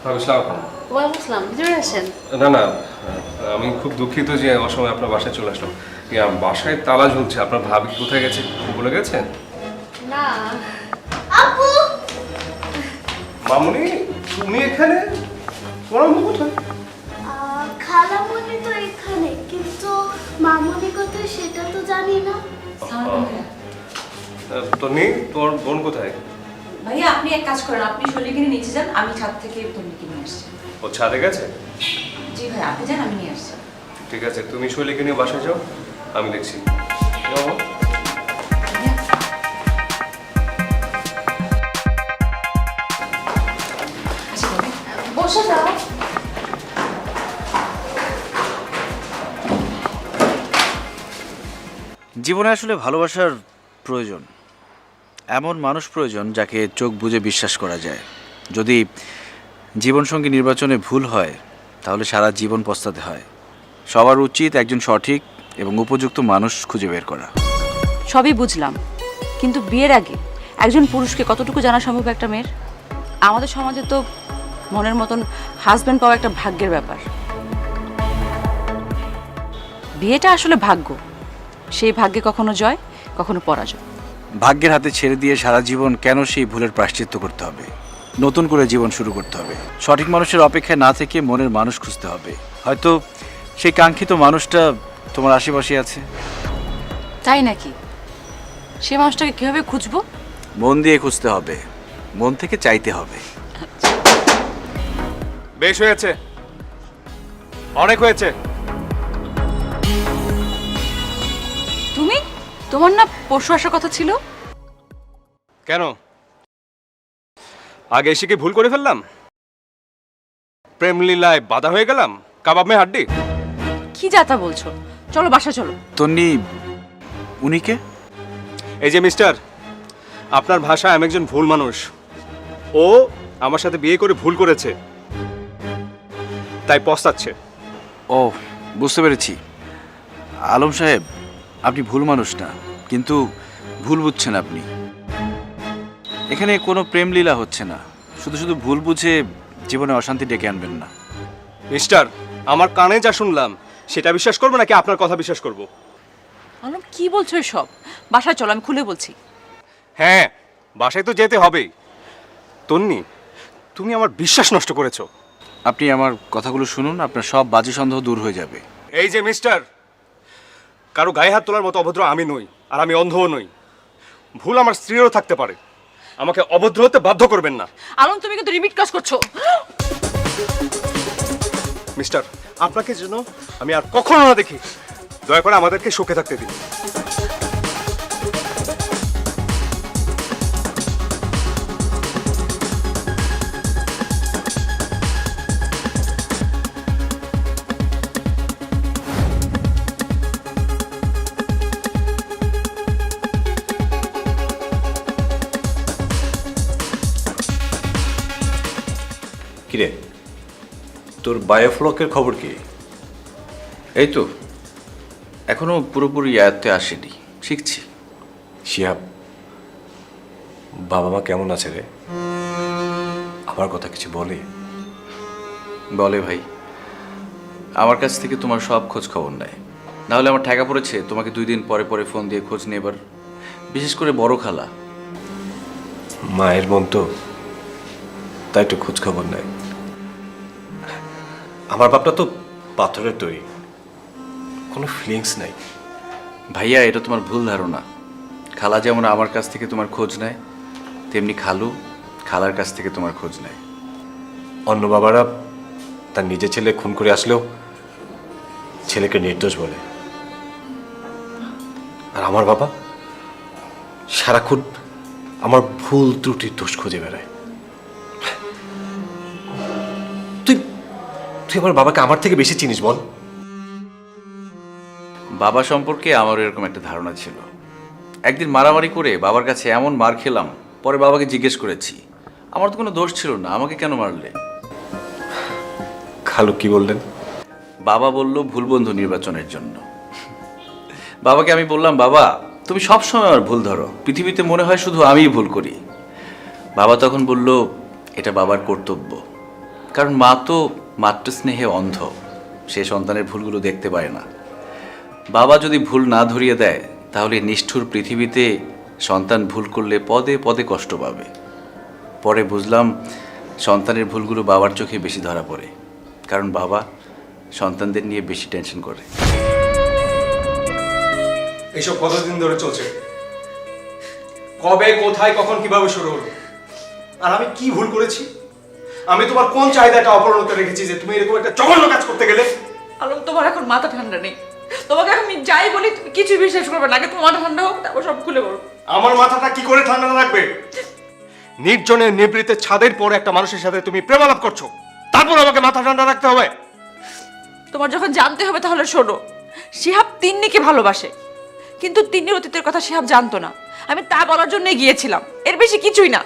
ওয়ালাইকুম আসসালাম, ভিতরে আসেন। না না, আমি খুব দুঃখিত যে অসময় আপনার বাসায় চলে আসলাম। বাসায় তালা ঝুলছে, আপনার ভাবি কোথায় গেছে বলে গেছেন? না, আপু মামুনি, তুমি এখানে? তোমার আম্মু কোথায়? খালামণি তো এখানে, কিন্তু মামুনি কোথায় সেটা তো জানি না। তন্নি, তোর বোন কোথায়? ভাইয়া আপনি এক কাজ করেন, আপনি শৈলীকে নিয়ে নিচে যান, আমি ছাদ থেকে তন্নিকে নিয়ে আসছি। ও ছাদে গেছে? জি ভাই আপনি যান, আমি নিয়ে আসছি। ঠিক আছে, তুমি শৈলীকে নিয়ে বাসায় যাও, আমি দেখছি। যাও। বসে যাও। জীবনে আসলে ভালোবাসার প্রয়োজন, এমন মানুষ প্রয়োজন যাকে চোখ বুজে বিশ্বাস করা যায়। যদি জীবনসঙ্গী নির্বাচনে ভুল হয় তাহলে সারা জীবন পস্তাতে হয়। সবার উচিত একজন সঠিক এবং উপযুক্ত মানুষ খুঁজে বের করা। সবই বুঝলাম, কিন্তু বিয়ের আগে একজন পুরুষকে কতটুকু জানা সম্ভব একটা মেয়ের? আমাদের সমাজে তো মনের মতন হাজব্যান্ড পাওয়া একটা ভাগ্যের ব্যাপার। বিয়েটা আসলে ভাগ্য, সেই ভাগ্যে কখনো জয় কখনো পরাজয়। ভাগ্যের হাতে ছেড়ে দিয়ে সারা জীবন কেন সেই ভুলের প্রায়শ্চিত্ত করতে হবে? নতুন করে জীবন শুরু করতে হবে। সঠিক মানুষের অপেক্ষায় না থেকে মনের মানুষ খুঁজতে হবে। হয়তো সেই কাঙ্ক্ষিত মানুষটা তোমার আশেপাশে আছে। তাই নাকি? সে মানুষটাকে কিভাবে খুঁজবো? মন দিয়ে খুঁজতে হবে, মন থেকে চাইতে হবে। বেশ হয়েছে, অনেক হয়েছে। তুমি, তোমার না পরশু আসার কথা ছিল? কেন, আগে এসে কি ভুল করে ফেললাম? প্রেম লীলায় বাধা হয়ে গেলাম? কাবাব মে হাড্ডি? কি যাতা বলছো? চলো বাসা চলো। তন্নি, উনিকে? এই যে মিস্টার, আপনার ভাষায় আমি একজন ভুল মানুষ। ও আমার সাথে বিয়ে করে ভুল করেছে, তাই পস্তাচ্ছে। ও, বুঝতে পেরেছি। আলম সাহেব, আপনি ভুল মানুষ না, কিন্তু ভুল বুঝছেন আপনি। এখানে কোনো প্রেম লীলা হচ্ছে না। শুধু শুধু ভুল বুঝে জীবনে অশান্তি ডেকে আনবেন না। মিস্টার, আমার কানে যা শুনলাম সেটা বিশ্বাস করবো নাকি আপনার কথা বিশ্বাস করব? আলম কি বলছো এসব? বাসায় চলো, আমি খুলে বলছি। হ্যাঁ, বাসায় তো যেতে হবেই। তন্নি, তুমি আমার বিশ্বাস নষ্ট করেছো। আপনি আমার কথাগুলো শুনুন, আপনার সব বাজে সন্দেহ দূর হয়ে যাবে। এই যে মিস্টার, কারো গায়ে হাত তোলার মতো অভদ্র আমি নই, আর আমি অন্ধও নই। ভুল আমার স্ত্রীরও থাকতে পারে, আমাকে অভদ্র হতে বাধ্য করবেন না। আলম তুমি কিন্তু রিপিট কাজ করছো। মিস্টার, আপনাকে যেন আমি আর কখনো না দেখি। দয়া করে আমাদেরকে সুখে থাকতে দিন। কিরে, তোর বায়োফ্লকের খবর কি? এই তো, এখনো পুরোপুরি আয়ত্তে আসেনি, শিখছি। শিহাব, বাবা মা কেমন আছে রে? আমার কথা কিছু বলে? বলে ভাই, আমার কাছ থেকে তোমার সব খোঁজ খবর নেয়। নাহলে আমার ঠেকা পড়েছে তোমাকে 2 দিন পরে পরে ফোন দিয়ে খোঁজ নেবার। বিশেষ করে বড় খালা। মায়ের মন তো, তাই একটু খোঁজ খবর নেয়। আমার বাপটা তো পাথরের তৈরি, কোনো ফিলিংস নাই। ভাইয়া, এটা তোমার ভুল ধারণা। খালা যেমন আমার কাছ থেকে তোমার খোঁজ নেয়, তেমনি খালু খালার কাছ থেকে তোমার খোঁজ নেয়। অন্য বাবারা তার নিজের ছেলে খুন করে আসলেও ছেলেকে নির্দোষ বলে, আর আমার বাবা সারাক্ষণ আমার ভুল ত্রুটির দোষ খুঁজে বেড়ায়। তুই আমার বাবাকে আমার থেকে বেশি চিনিস বল। বাবা সম্পর্কে আমার এরকম একটা ধারণা ছিল। একদিন মারামারি করে বাবার কাছে এমন মার খেলাম, পরে বাবাকে জিজ্ঞেস করেছি আমার তো কোনো দোষ ছিল না, আমাকে কেন মারলে? খালু কি বললেন? বাবা বলল ভুল বন্ধু নির্বাচনের জন্য। বাবাকে আমি বললাম, বাবা তুমি সবসময় আমার ভুল ধরো, পৃথিবীতে মনে হয় শুধু আমিই ভুল করি। বাবা তখন বলল, এটা বাবার কর্তব্য, কারণ মা তো মাতৃস্নেহে অন্ধ, সে সন্তানের ভুলগুলো দেখতে পায় না। বাবা যদি ভুল না ধরিয়ে দেয় তাহলে নিষ্ঠুর পৃথিবীতে সন্তান ভুল করলে পদে পদে কষ্ট পাবে। পরে বুঝলাম সন্তানের ভুলগুলো বাবার চোখে বেশি ধরা পড়ে, কারণ বাবা সন্তানদের নিয়ে বেশি টেনশন করে। এইসব কতদিন ধরে চলছে? কবে, কোথায়, কখন, কিভাবে শুরু হলো? আর আমি কি ভুল করেছি? আমি তোমার কোন চাহিদাটা অপূর্ণতা রেখেছি যে তুমি এরকম একটা জঘন্য কাজ করতে গেলে? আলম, তোমার এখন মাথা ঠান্ডা নেই। তোমাকে আমি যাই বলি তুমি কিছু বিশ্বাস করবে না। আগে তোমার মাথা ঠান্ডা হোক, তারপর সব খুলে বলো। আমার মাথাটা কি করে ঠান্ডা রাখবে? নির্জনে নিবৃতে ছাদের পরে একটা মানুষের সাথে তুমি প্রেমালাপ করছো, তারপর আমাকে মাথা ঠান্ডা রাখতে হবে? তোমার যখন জানতে হবে তাহলে শোনো, শিহাব তিন্নিকে ভালোবাসে, কিন্তু তিন্নির অতীতের কথা শিহাব জানতো না। আমি তা বলার জন্যই গিয়েছিলাম, এর বেশি কিছুই না।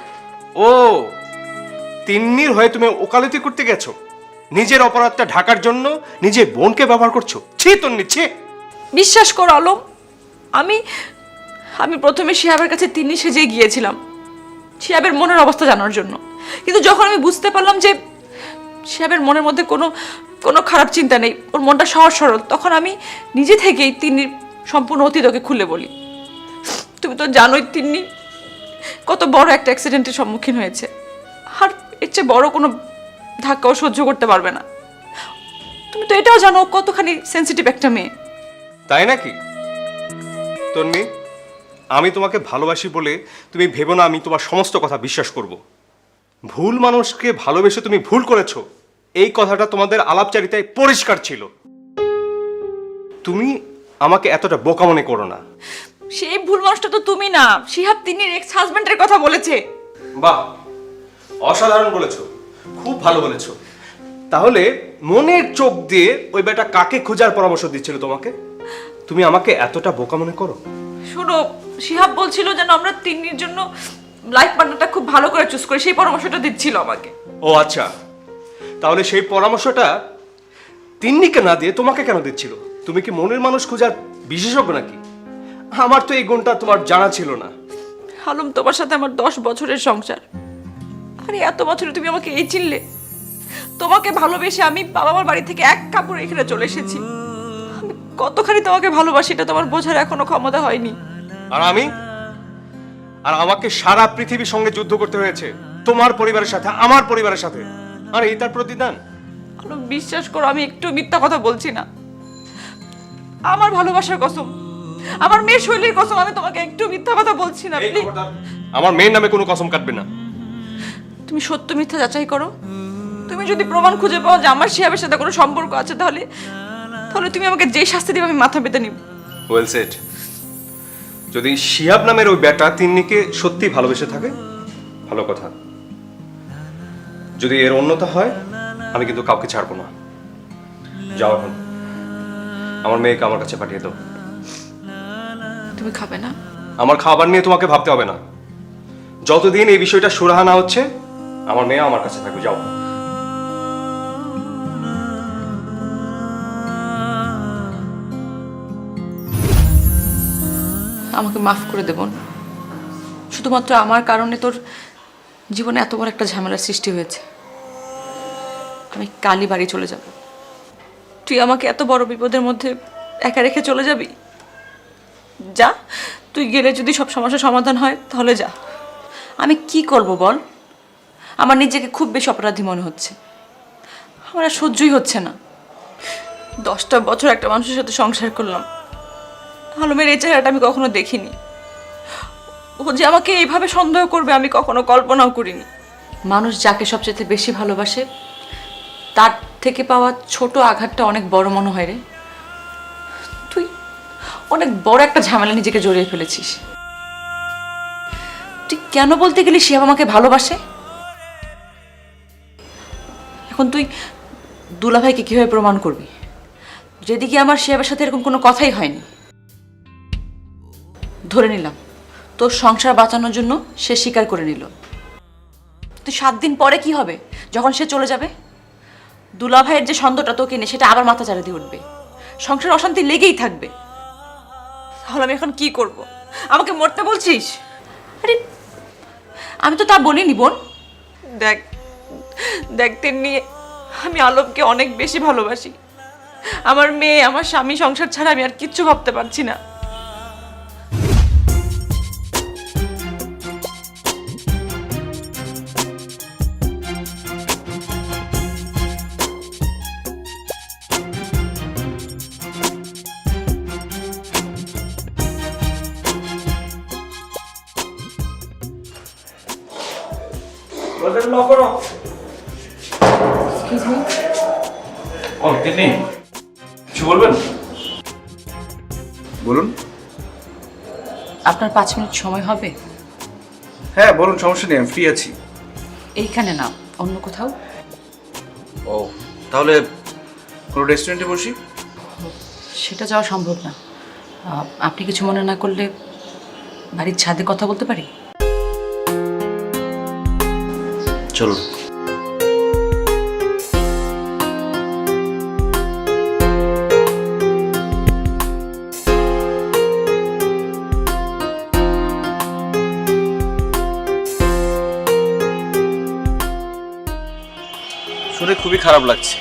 ও, তিন্নির হয়ে তুমি ওকালতি করতে গেছো? নিজের অপরাধটা ঢাকার জন্য নিজের বোনকে ব্যবহার করছো? ছি তন্নি, ছি। বিশ্বাস করো আলম, আমি আমি প্রথমে শিহাবের কাছে তিন্নি সেজে গিয়েছিলাম শিহাবের মনের অবস্থা জানার জন্য, কিন্তু যখন আমি বুঝতে পারলাম যে শিহাবের মনের মধ্যে কোনো কোনো খারাপ চিন্তা নেই, ওর মনটা সহজ সরল, তখন আমি নিজে থেকেই তিন্নির সম্পূর্ণ অতীত ওকে খুলে বলি। তুমি তো জানোই তিন্নি কত বড় একটা অ্যাক্সিডেন্টের সম্মুখীন হয়েছে, আর এর চেয়ে বড় কোনো ধাক্কাও সহ্য করতে পারবে না। তুমি তো এটাও জানো কতখানি সেনসিটিভ একটা মেয়ে। তাই নাকি? তন্নি, আমি তোমাকে ভালোবাসি বলে তুমি ভেবো না আমি তোমার সমস্ত কথা বিশ্বাস করব। ভুল মানুষকে ভালোবেসে তুমি ভুল করেছো, এই কথাটা তোমাদের আলাপচারিতায় পরিষ্কার ছিল। তুমি আমাকে এতটা বোকা মনে করো না। সেই ভুল মানুষটা তো তুমি না, শিহাব তিন্নির এক্স হাজবেন্ডের কথা বলেছে। বাহ, অসাধারণ বলেছো, খুব ভালো বলেছো। তাহলে মনের চোখ দিয়ে ওই বেটা কাকে খোঁজার পরামর্শ দিচ্ছিল তোমাকে? তুমি আমাকে এতটা বোকা মনে করো? শোনো, শিহাব বলছিল যেন আমরা তিন্নির জন্য লাইফ পার্টনারটা খুব ভালো করে চুজ করি, সেই পরামর্শটা দিচ্ছিল আমাকে। ও আচ্ছা, তাহলে সেই পরামর্শটা তিন্নিকে না দিয়ে তোমাকে কেন দিচ্ছিল? তুমি কি মনের মানুষ খোঁজার বিশেষজ্ঞ নাকি? আমার তো এই গুণটা তোমার জানা ছিল না। আলম, তোমার সাথে আমার 10 বছরের সংসার, আরে এত বছরে তুমি আমাকে এই চিনলে? তোমাকে ভালোবেসে আমি বাবা মার বাড়ি থেকে এক কাপড় এখানে চলে এসেছি। আমি কতখানি তোমাকে ভালোবাসি এটা তোমার বোঝার এখনো ক্ষমতা হয়নি। আর আমাকে সারা পৃথিবীর সঙ্গে যুদ্ধ করতে হয়েছে, তোমার পরিবারের সাথে, আমার পরিবারের সাথে। আর এই তার প্রতিদান? আলম, বিশ্বাস করো আমি একটু মিথ্যা কথা বলছি না। আমার ভালোবাসার কসম, আমার মেয়ের শৈলীর কসম, আমি তোমাকে একটু মিথ্যা কথা বলছি না। প্লিজ, আমার মেয়ের নামে কোনো কসম কাটবে না। তুমি সত্য মিথ্যা যাচাই করো। তুমি যদি প্রমাণ খুঁজে পাও যে আমার শিহাবের সাথে কোনো সম্পর্ক আছে, তাহলে তুমি আমাকে যে শাস্তি দিবে আমি মাথা পেতে নিব। Well said. যদি শিহাব নামের ওই বেটা তিন্নিকে সত্যি ভালোবেসে থাকে, ভালো কথা। যদি এর অন্যতা হয়, আমি কিন্তু কাউকে ছাড়বো না। যাও এখন, আমার মেয়েকে আমার কাছে পাঠিয়ে দাও। তুমি খাবে না? আমার খাবার নিয়ে তোমাকে ভাবতে হবে না। যতদিন এই বিষয়টা সুরাহা না হচ্ছে, আমার মেয়ে আমার কাছে থাকবে। যাও। আমাকে মাফ করে দেবন। শুধুমাত্র আমার কারণে তোর জীবনে এত বড় একটা ঝামেলার সৃষ্টি হয়েছে। আমি কালই বাড়ি চলে যাব। তুই আমাকে এত বড় বিপদের মধ্যে একা রেখে চলে যাবি? যা, তুই গেলে যদি সব সমস্যার সমাধান হয় তাহলে যা। আমি কি করব বল? আমার নিজেকে খুব বেশি অপরাধী মনে হচ্ছে। আমার আর সহ্যই হচ্ছে না। 10টা বছর একটা মানুষের সাথে সংসার করলাম, আলমের এই চেহারাটা আমি কখনো দেখিনি। ও যে আমাকে এইভাবে সন্দেহ করবে আমি কখনো কল্পনাও করিনি। মানুষ যাকে সবচেয়ে বেশি ভালোবাসে তার থেকে পাওয়া ছোট আঘাতটা অনেক বড় মনে হয় রে। তুই অনেক বড় একটা ঝামেলা নিজেকে জড়িয়ে ফেলেছিস। তুই কেন বলতে গেলি শিহাব আমাকে ভালোবাসে? এখন তুই দুলাভাইকে কিভাবে প্রমাণ করবি যেদিকে আমার শিহাবের সাথে এরকম কোনো কথাই হয়নি? ধরে নিলাম তোর সংসার বাঁচানোর জন্য সে স্বীকার করে নিল। তুই 7 দিন পরে কি হবে যখন সে চলে যাবে? দুলাভাইয়ের যে সন্দেহটা তোকে নিয়ে সেটা আবার মাথা চাড়া দিয়ে উঠবে, সংসার অশান্তি লেগেই থাকবে। তাহলে আমি এখন কি করব? আমাকে মরতে বলছিস? আরে আমি তো তা বলিনি বোন। দেখ দেখ তেমনি আমি আলমকে অনেক বেশি ভালোবাসি। আমার মেয়ে, আমার স্বামী, সংসার ছাড়া আমি আর কিচ্ছু ভাবতে পারছি না। ও তিনি কিছু বলবেন? বলুন। আপনার 5 মিনিট সময় হবে? হ্যাঁ বলুন, সমস্যা নেই, আমি ফ্রি আছি। এইখানে না, অন্য কোথাও? ও তাহলে কোনো রেস্টুরেন্টে বসি? সেটা যাওয়া সম্ভব না। আপনি কিছু মনে না করলে বাড়ির ছাদে কথা বলতে পারি? চলুন। শুনে খুবই খারাপ লাগছে।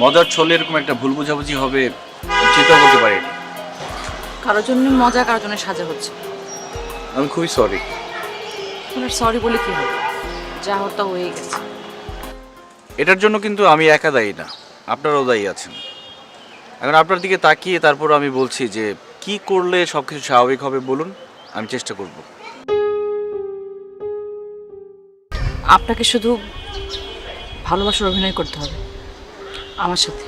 মজার ছলে এরকম একটা ভুল বোঝাবুঝি হবে চিন্তাও করতে পারিনি। কারোর জন্য মজা, কারোর জন্য সাজা হচ্ছে। আমি খুবই সরি। আপনার সরি বলে কি হবে? যা হওয়ার তা হয়ে গেছে। এটার জন্য কিন্তু আমি একা দায়ী না, আপনারাও দায়ী আছেন। এখন আপনার দিকে তাকিয়ে তারপর আমি বলছি যে কি করলে সবকিছু স্বাভাবিক হবে বলুন, আমি চেষ্টা করব। আপনাকে শুধু ভালোবাসার অভিনয় করতে হবে আমার সাথে।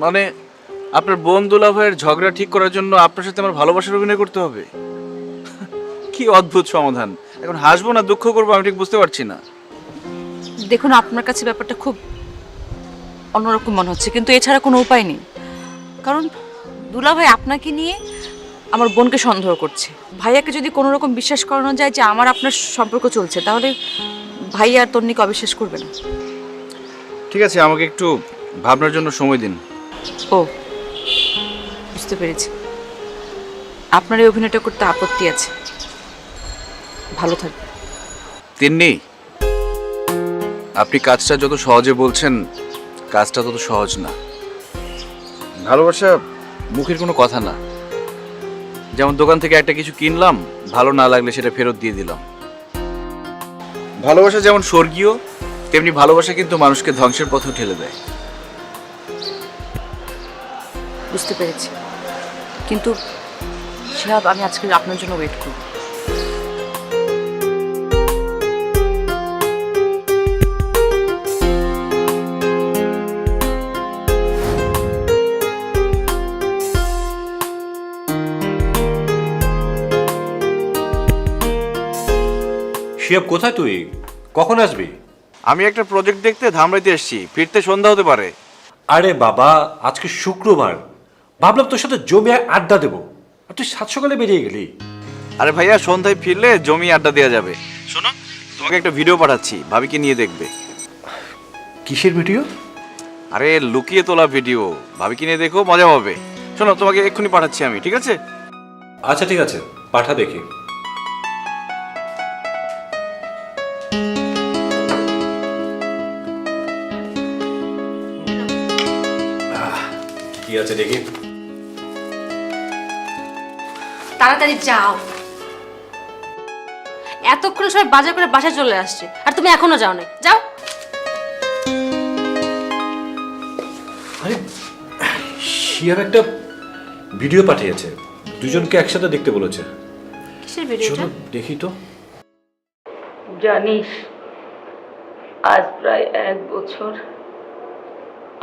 মানে আপনার বোন দুলাভাইয়ের ঝগড়া ঠিক করার জন্য আপনার সাথে আমার ভালোবাসার অভিনয় করতে হবে? কি অদ্ভুত সমাধান! এখন হাসবো না দুঃখ করবো আমি ঠিক বুঝতে পারছি না। দেখুন, আপনার কাছে ব্যাপারটা খুব অন্যরকম মনে হচ্ছে, কিন্তু এছাড়া কোনো উপায় নেই। কারণ দুলাভাই আপনাকে নিয়ে আমার বোনকে সন্দেহ করছে। ভাইয়াকে যদি কোনো রকম বিশ্বাস করানো যায় যে আমার আপনার সম্পর্ক চলছে, তাহলে ভাইয়া আর তন্নিকে অবিশ্বাস করবে না। ঠিক আছে, আমাকে একটু ভাবনার জন্য সময় দিন। ও বুঝতে পেরেছি, আপনার এই অভিনয়টা করতে আপত্তি আছে। ভালো থাকবে। তিন্নি, আপনি কাজটা যত সহজে বলছেন কাজটা তত সহজ না। ভালোবাসা মুখের কোনো কথা না। যেমন দোকান থেকে একটা কিছু কিনলাম, ভালো না লাগলে সেটা ফেরত দিয়ে দিলাম। ভালোবাসা যেমন স্বর্গীয়, তেমনি ভালোবাসা কিন্তু মানুষকে ধ্বংসের পথে ঠেলে দেয়। বুঝতে পেরেছি, কিন্তু শিহাব, আমি আজকে আপনার জন্য ওয়েট করব। শিয়াব, কোথায় তুই? কখন আসবি? আমি একটা প্রজেক্ট দেখতে ধামরাইতে এসেছি, ফিরতে সন্ধ্যা হতে পারে। আরে বাবা, আজকে শুক্রবার, ভাবলাম তোর সাথে জমে আড্ডা দেবো, আর তুই 7 সকালে বেরিয়ে গেলি। আরে ভাইয়া, সন্ধ্যায় ফিরলে জমি আড্ডা দেওয়া যাবে। শোনো, তোমাকে একটা ভিডিও পাঠাচ্ছি, ভাবিকে নিয়ে দেখবে। কিসের ভিডিও? আরে লুকিয়ে তোলা ভিডিও, ভাবিকে নিয়ে দেখো, মজা হবে। শোনো, তোমাকে এক্ষুনি পাঠাচ্ছি আমি, ঠিক আছে? আচ্ছা ঠিক আছে, পাঠা দেখি। কি আছে দেখি। তাড়াতাড়ি যাও। এতক্ষণ সবাই বাজার করে বাসায় চলে আসছে আর তুমি এখনো যাও নাই। যাও। আরে শিয়াব একটা ভিডিও পাঠিয়েছে, দুজনকে একসাথে দেখতে বলেছে। কিসের ভিডিওটা? চলো দেখি তো। জানিস, আজ প্রায় 1 বছর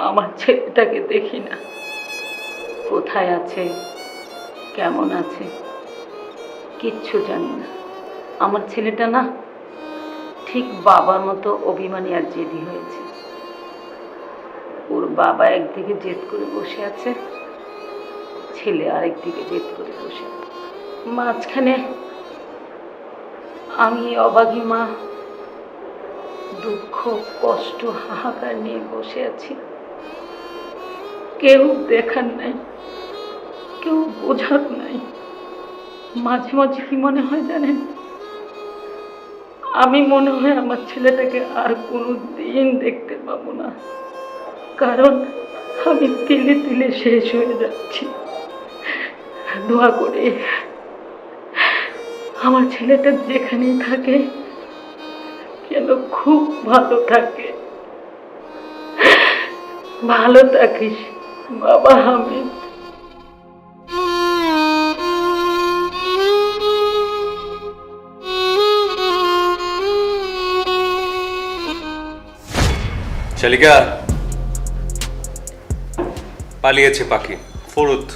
আমার ছেলেটাকে দেখি না। কোথায় আছে, কেমন আছে, কিচ্ছু জানি না। আমার ছেলেটা না ঠিক বাবার মতো অভিমানী আর জেদি হয়েছে। বাবা একদিকে জেদ করে বসে আছে, ছেলে আরেকদিকে জেদ করে বসে আছে। মাঝখানে আমি অবাগী মা দুঃখ কষ্ট হাহাকার নিয়ে বসে আছি। কেউ দেখার নাই, কেউ বোঝার নাই। মাঝে মাঝে কি মনে হয় জানেন, আমি মনে হয় আমার ছেলেটাকে আর কোনো দিন দেখতে পাবো না, কারণ আমি তিলে তিলে শেষ হয়ে যাচ্ছি। দোয়া করে আমার ছেলেটা যেখানেই থাকে যেন খুব ভালো থাকে। ভালো থাকিস বাবা হামিদ। শালিকা, পালিয়েছে পাখি ফরুদ।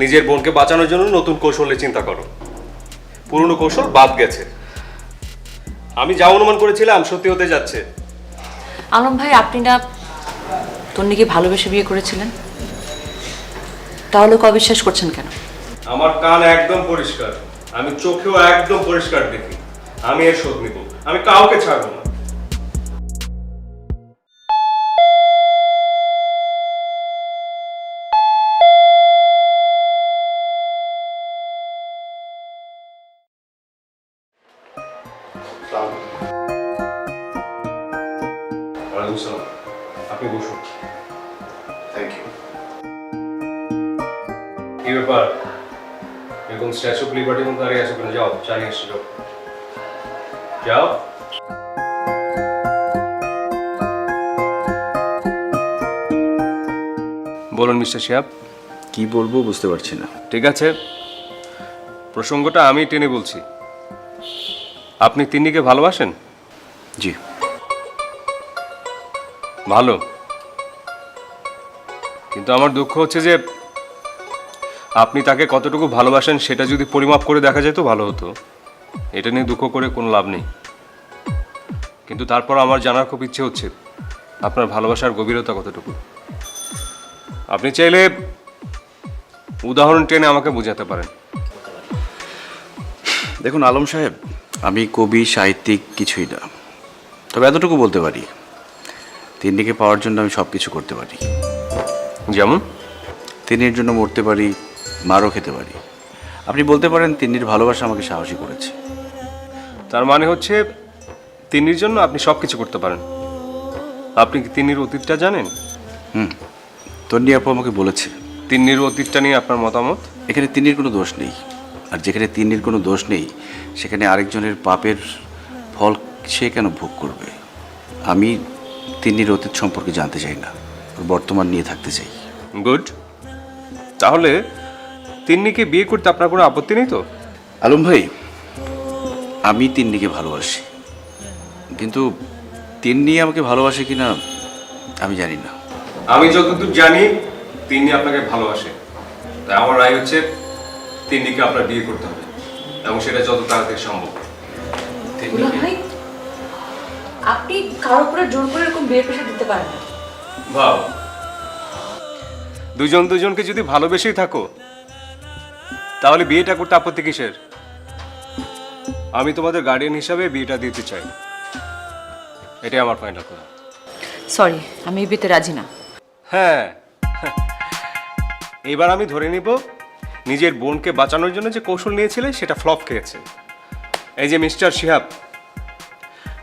নিজের বোনকে বাঁচানোর জন্য নতুন কৌশলে চিন্তা করো, পুরনো কৌশল বাদ গেছে। আমি যা অনুমান করেছিলাম সত্যি হতে যাচ্ছে। আলম ভাই, আপনি না তন্নিকে ভালোবেসে বিয়ে করেছিলেন, তাহলে অবিশ্বাস করছেন কেন? আমার কান একদম পরিষ্কার, আমি চোখেও একদম পরিষ্কার দেখি। আমি এর শোধ নিব, আমি কাউকে ছাড়বো না। আপনি বসুন। Thank you. কি ব্যাপার, এরকম স্ট্যাচু অফ লিবার্টির মধ্যে দাঁড়িয়ে আছো কেন? যাও, চা নিয়ে এসো, যাও যাও। বলুন মিস্টার শিহাব। কি বলবো বুঝতে পারছি না। ঠিক আছে, প্রসঙ্গটা আমি টেনে বলছি। আপনি তিন্নিকে ভালোবাসেন? জি। ভালো, কিন্তু আমার দুঃখ হচ্ছে যে আপনি তাকে কতটুকু ভালোবাসেন সেটা যদি পরিমাপ করে দেখা যেত ভালো হতো। এটা নিয়ে দুঃখ করে কোনো লাভ নেই। কিন্তু তারপর আমার জানার খুব ইচ্ছে হচ্ছে আপনার ভালোবাসার গভীরতা কতটুকু। আপনি চাইলে উদাহরণ টেনে আমাকে বোঝাতে পারেন। দেখুন আলম সাহেব, আমি কবি সাহিত্যিক কিছুই না, তবে এতটুকু বলতে পারি, তিন্নিকে পাওয়ার জন্য আমি সব কিছু করতে পারি। যেমন? তিন্নির জন্য মরতে পারি, মারও খেতে পারি। আপনি বলতে পারেন তিন্নির ভালোবাসা আমাকে সাহসী করেছে। তার মানে হচ্ছে তিন্নির জন্য আপনি সব কিছু করতে পারেন। আপনি কি তিন্নির অতীতটা জানেন? তন্নি আপু আমাকে বলেছে। তিন্নির অতীতটা নিয়ে আপনার মতামত? এখানে তিন্নির কোনো দোষ নেই, আর যেখানে তিন্নির কোনো দোষ নেই সেখানে আরেকজনের পাপের ফল সে কেন ভোগ করবে? আমি তিন্নির অতীত সম্পর্কে জানতে চাই না, ওর বর্তমান নিয়ে থাকতে চাই। গুড। তাহলে তিন্নিকে বিয়ে করতে আপনার কোনো আপত্তি নেই তো? আলম ভাই, আমি তিন্নিকে ভালোবাসি, কিন্তু তিন্নি আমাকে ভালোবাসে কিনা আমি জানি না। আমি যতদূর জানি তিন্নি আপনাকে ভালোবাসে, তাই আমার রায় হচ্ছে তিন্নিকে আপনার বিয়ে করতে হবে, এবং সেটা যত তাড়াতাড়ি সম্ভব। ভাই, আপনি কারোর উপরে জোর করে এরকম বিয়ের প্রেশার দিতে পারেন না। ভাব, দুজন দুজনকে যদি ভালোবেসেই থাকো তাহলে বিয়েটা করতে আপত্তি কিসের? আমি তোমাদের গার্ডিয়ান হিসাবে বিয়েটা দিতে চাই, এটাই আমার ফাইনাল কথা। সরি, আমি এই বিয়েতে রাজি না। হ্যাঁ, এবার আমি ধরে নিব নিজের বোনকে বাঁচানোর জন্য যে কৌশল নিয়েছিলে সেটা ফ্লপ খেয়েছে। এই যে মিস্টার শিহাব,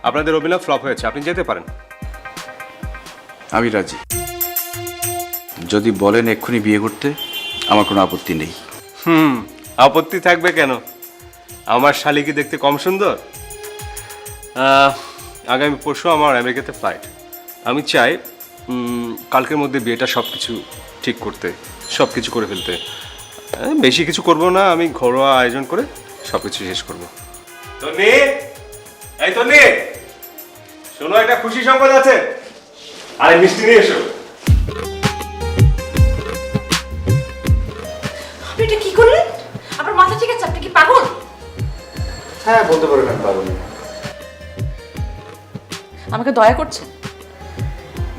আপনাদের অভিনয় ফ্লপ হয়েছে, আপনি যেতে পারেন। আমি রাজি, যদি বলেন এক্ষুনি বিয়ে করতে আমার কোনো আপত্তি নেই। আপত্তি থাকবে কেন? আমার শালিকে দেখতে কম সুন্দর? আগামী পরশু আমার আমেরিকাতে ফ্লাইট। আমি চাই কালকের মধ্যে বিয়েটা সব কিছু ঠিক করতে, সব কিছু করে ফেলতে। বেশি কিছু করব না, আমি ঘরোয়া আয়োজন করে সব কিছু শেষ করবো। তন্নি, এই তন্নি, শোনো, একটা খুশি সংবাদ আছে। আরে মিষ্টি নিয়ে এসো। আপনি এটা কি করলেন? আপনার মাথা ঠিক আছে? আপনি কি পাগল? হ্যাঁ, বলতে পারেন আমি পাগল। আমাকে দয়া করছেন?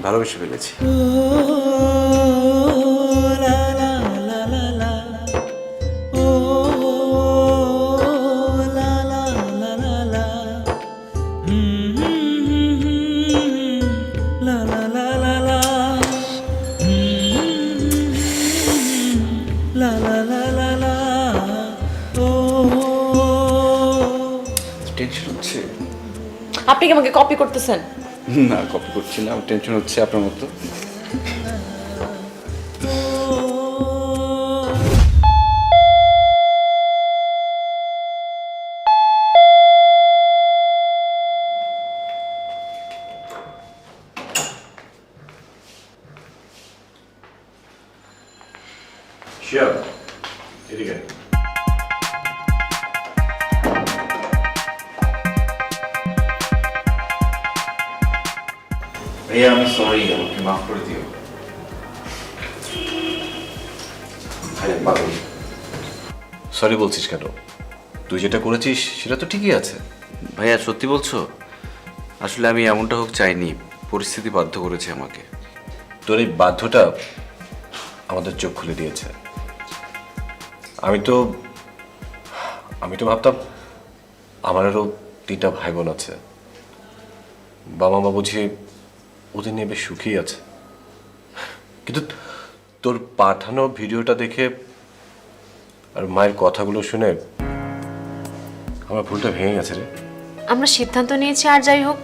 ভালোবেসে ফেলেছি। টেনশন হচ্ছে? আপনি কি আমাকে কপি করতেছেন? না, কপি করছি না, টেনশন হচ্ছে আপনার মতো। শিয়াব, এদিকে আয়। ভাইয়া আমি সরি, আমাকে মাফ করে দিও। সরি বলছিস কেন? তুই যেটা করেছিস সেটা তো ঠিকই আছে। ভাইয়া সত্যি বলছো? আসলে আমি এমনটা হোক চাইনি, পরিস্থিতি বাধ্য করেছে আমাকে। তোর এই বাধ্যটা আমাদের চোখ খুলে দিয়েছে। আমি তো ভাবতাম আমার আরও 3টা ভাই বোন আছে, বাবা মা বুঝি ওদের নিয়ে বেশ সুখী আছে। কিন্তু তোর পাঠানো ভিডিওটা দেখে আর মায়ের কথাগুলো শুনে আমার ভুলটা ভেঙে গেছে রে। আমরা সিদ্ধান্ত নিয়েছি, আর যাই হোক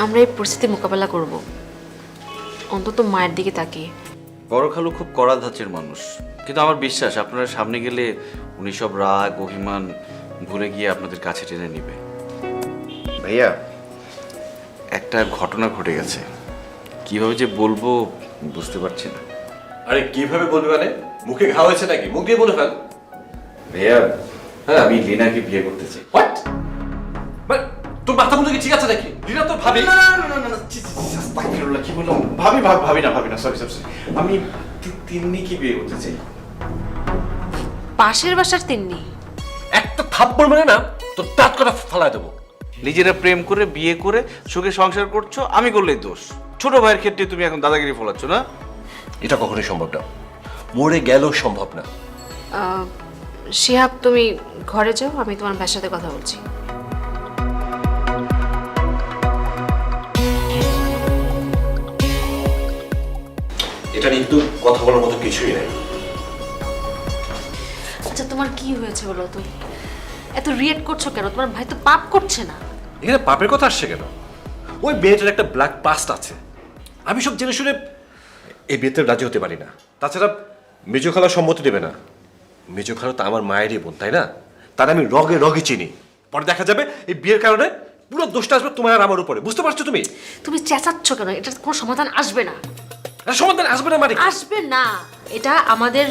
আমরা এই পরিস্থিতি মোকাবেলা করব, অন্তত মায়ের দিকে তাকিয়ে। বড় খালু খুব কড়া ধাঁচের মানুষ, কিন্তু আমার বিশ্বাস আপনারা সামনে গেলে উনি সব রাগ অভিমান ভুলে গিয়ে আপনাদের কাছে টেনে নিবে। ভাইয়া একটা ঘটনা ঘটে গেছে, কিভাবে যে বলবো বুঝতে পারছি না। আরে কিভাবে বলবি মানে? মুখে ঘা হয়েছে নাকি? মুখ দিয়ে বলে ফেল। ভাইয়া আমি লীনাকে বিয়ে করতে চাই। হোয়াট? তোর মাথা মধ্যে কি ঠিক আছে নাকি? লীনা তো ভাবি। না না না না না, আস্তাগফিরুল্লাহ, কি বললাম? ভাবি না, সরি। আমি তিন্নিকে বিয়ে করতে চাই। পাশের বাসার তিন্নি? একটা থাপ্পড় মেরে না তোর দাঁত কটা ফালাই দেবো। নিজেরা প্রেম করে বিয়ে করে সুখে সংসার করছো, আমি করলেই দোষ। ছোট ভাইয়ের ক্ষেত্রে তুমি এখন দাদাগিরি ফলাচ্ছ না? এটা কখনোই সম্ভব না, মরে গেলেও সম্ভব না। শিহাব তুমি ঘরে যাও, আমি তোমার ভাইয়ের সাথে কথা বলছি। এটা নিয়ে কিন্তু কথা বলার মতো কিছুই নাই। আচ্ছা তোমার কি হয়েছে বলো তো, এত রিয়েক্ট করছো কেন? তোমার ভাই তো পাপ করছে না। এখানে পাপের কথা আসছে কেন? ওই মেয়েটার একটা ব্ল্যাক পাস্ট আছে, আমি সব জেনে শুনে এই বিয়েতে রাজি হতে পারি না। তাছাড়া মেজো খালা সম্মতি দেবে না। মেজো খালা তো আমার মায়েরই বোন, তাই না? তার আমি রগে রগে চিনি। পরে দেখা যাবে এই বিয়ের কারণে পুরো দোষটা আসবে তোমার আর আমার উপরে। বুঝতে পারছো তুমি? তুমি চেঁচাচ্ছ কেন? এটার কোনো সমাধান আসবে না। সমাধান আসবে না মানে? আসবে না, এটা আমাদের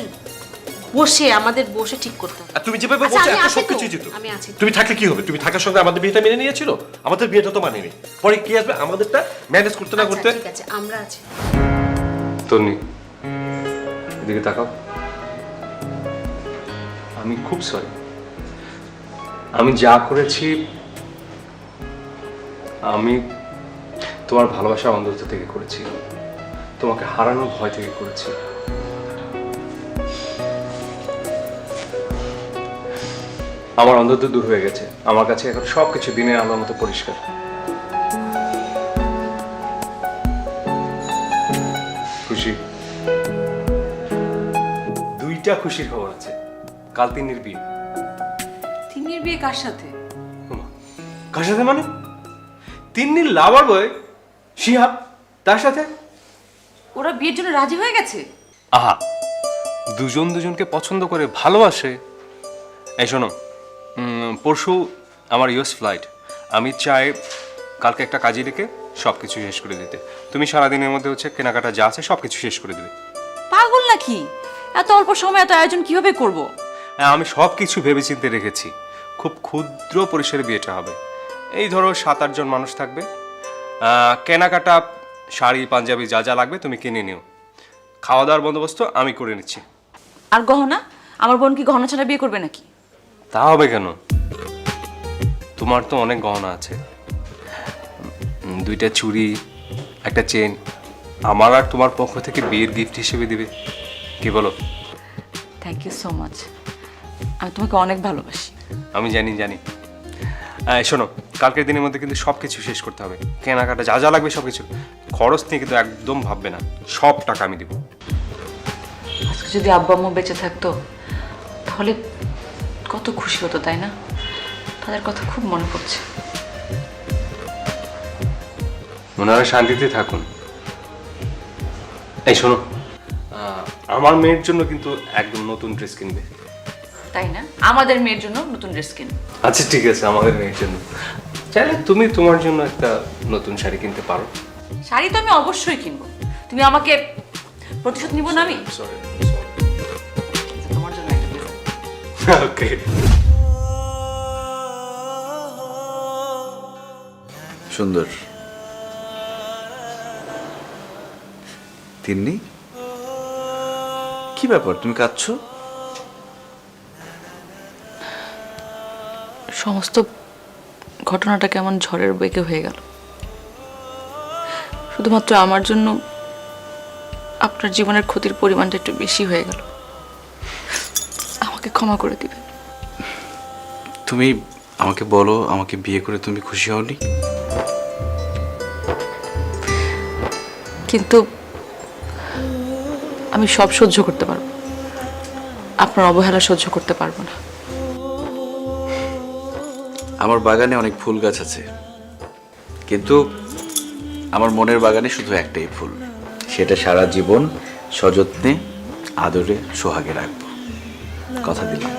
বসে ঠিক করতে হবে। আর তুমি যেভাবে আচ্ছা, বলছো আমি এত আছি সব তো, কিছু যেত। আমি আছি তো। তুমি থাকলে কি হবে? তুমি থাকার সঙ্গে আমাদের বিয়েটা মেনে নিয়েছিল, আমাদের বিয়েটা তো মানেনি। পরে কি আসবে? আমাদেরটা ম্যানেজ করতে না আচ্ছা, করতে। ঠিক আছে, আমরা আছি। তন্নি, এদিকে তাকাও। আমি খুব সরি, আমি যা করেছি আমি তোমার ভালোবাসার অন্ধত্ব থেকে করেছি, তোমাকে হারানোর ভয় থেকে করেছি। আমার অন্ধত্ব দূর হয়ে গেছে, আমার কাছে এখন সবকিছু দিনের আলোর মতো পরিষ্কার। খুশি? 2টা খুশির খবর আছে। কাল তিন্নির বিয়ে। তিন্নির বিয়ে কার সাথে? কার সাথে মানে? তিন্নির লাভার বয় শিহাব, তার সাথে। ওরা বিয়ের জন্য রাজি হয়ে গেছে? আহা, দুজন দুজনকে পছন্দ করে ভালোবাসে। এই শোনো, পরশু আমার ইউএস ফ্লাইট, আমি চাই কালকে একটা কাজে রেখে সব কিছু শেষ করে দিতে। তুমি সারাদিনের মধ্যে কেনাকাটা যা আছে সব কিছু শেষ করে দেবে। পাগল নাকি? এত অল্প সময় এত আয়োজন কিভাবে করব? হ্যাঁ, আমি সব কিছু ভেবেচিন্তে রেখেছি। খুব ক্ষুদ্র পরিসরে বিয়েটা হবে। এই ধরো 7-8 জন মানুষ থাকবে। কেনাকাটা শাড়ি পাঞ্জাবি যা যা লাগবে তুমি কিনে নিও। খাওয়া দাওয়ার বন্দোবস্ত আমি করে নিচ্ছি। আর গহনা? আমার বোন কি গহনা ছাড়া বিয়ে করবে নাকি? তা হবে কেন? তোমার তো অনেক গহনা আছে, 2টা চুড়ি, একটা চেন, আমার আর তোমার পক্ষ থেকে বিয়ের গিফট হিসেবে দিবে, কি বলো? Thank you so much. আমি তোমাকে অনেক ভালোবাসি। আমি জানি জানি। শোনো, কালকের দিনের মধ্যে কিন্তু সব কিছু শেষ করতে হবে, কেনাকাটা যা যা লাগবে সব কিছু। খরচ নিয়ে কিন্তু একদম ভাববে না, সব টাকা আমি দেবো। আজকে যদি আব্বা আম্মু বেঁচে থাকতো তাহলে কত খুশি হতো, তাই না? তাদের কথা খুব মনে পড়ছে। ওনারা শান্তিতে থাকুন। এই শোনো, আমার মেয়ের জন্য কিন্তু একদম নতুন ড্রেস কিনবে। তাই না? আমাদের মেয়ের জন্য নতুন ড্রেস কিনবো। আচ্ছা ঠিক আছে, আমাদের মেয়ের জন্য চাইলে তুমি তোমার জন্য একটা নতুন শাড়ি কিনতে পারো। শাড়ি তো আমি অবশ্যই কিনবো। তুমি আমাকে প্রতিশোধ নিব না আমি? সরি। তোমার জন্য একটা gift। ওকে। সুন্দর। তিন্নি, কি ব্যাপার, তুমি কাঁদছো? সমস্ত ঘটনাটা কেমন ঝড়ের বেগে হয়ে গেল। শুধুমাত্র আমার জন্য আপনার জীবনের ক্ষতির পরিমাণটা একটু বেশি হয়ে গেল। আমাকে ক্ষমা করে দিবেন। তুমি আমাকে বলো, আমাকে বিয়ে করে তুমি খুশি হওনি? কিন্তু আমি সব সহ্য করতে পারবো, আপনার অবহেলা সহ্য করতে পারবো না। আমার বাগানে অনেক ফুল গাছ আছে, কিন্তু আমার মনের বাগানে শুধু একটাই ফুল, সেটা সারা জীবন সযত্নে আদরে সোহাগে রাখবো, কথা দিলাম।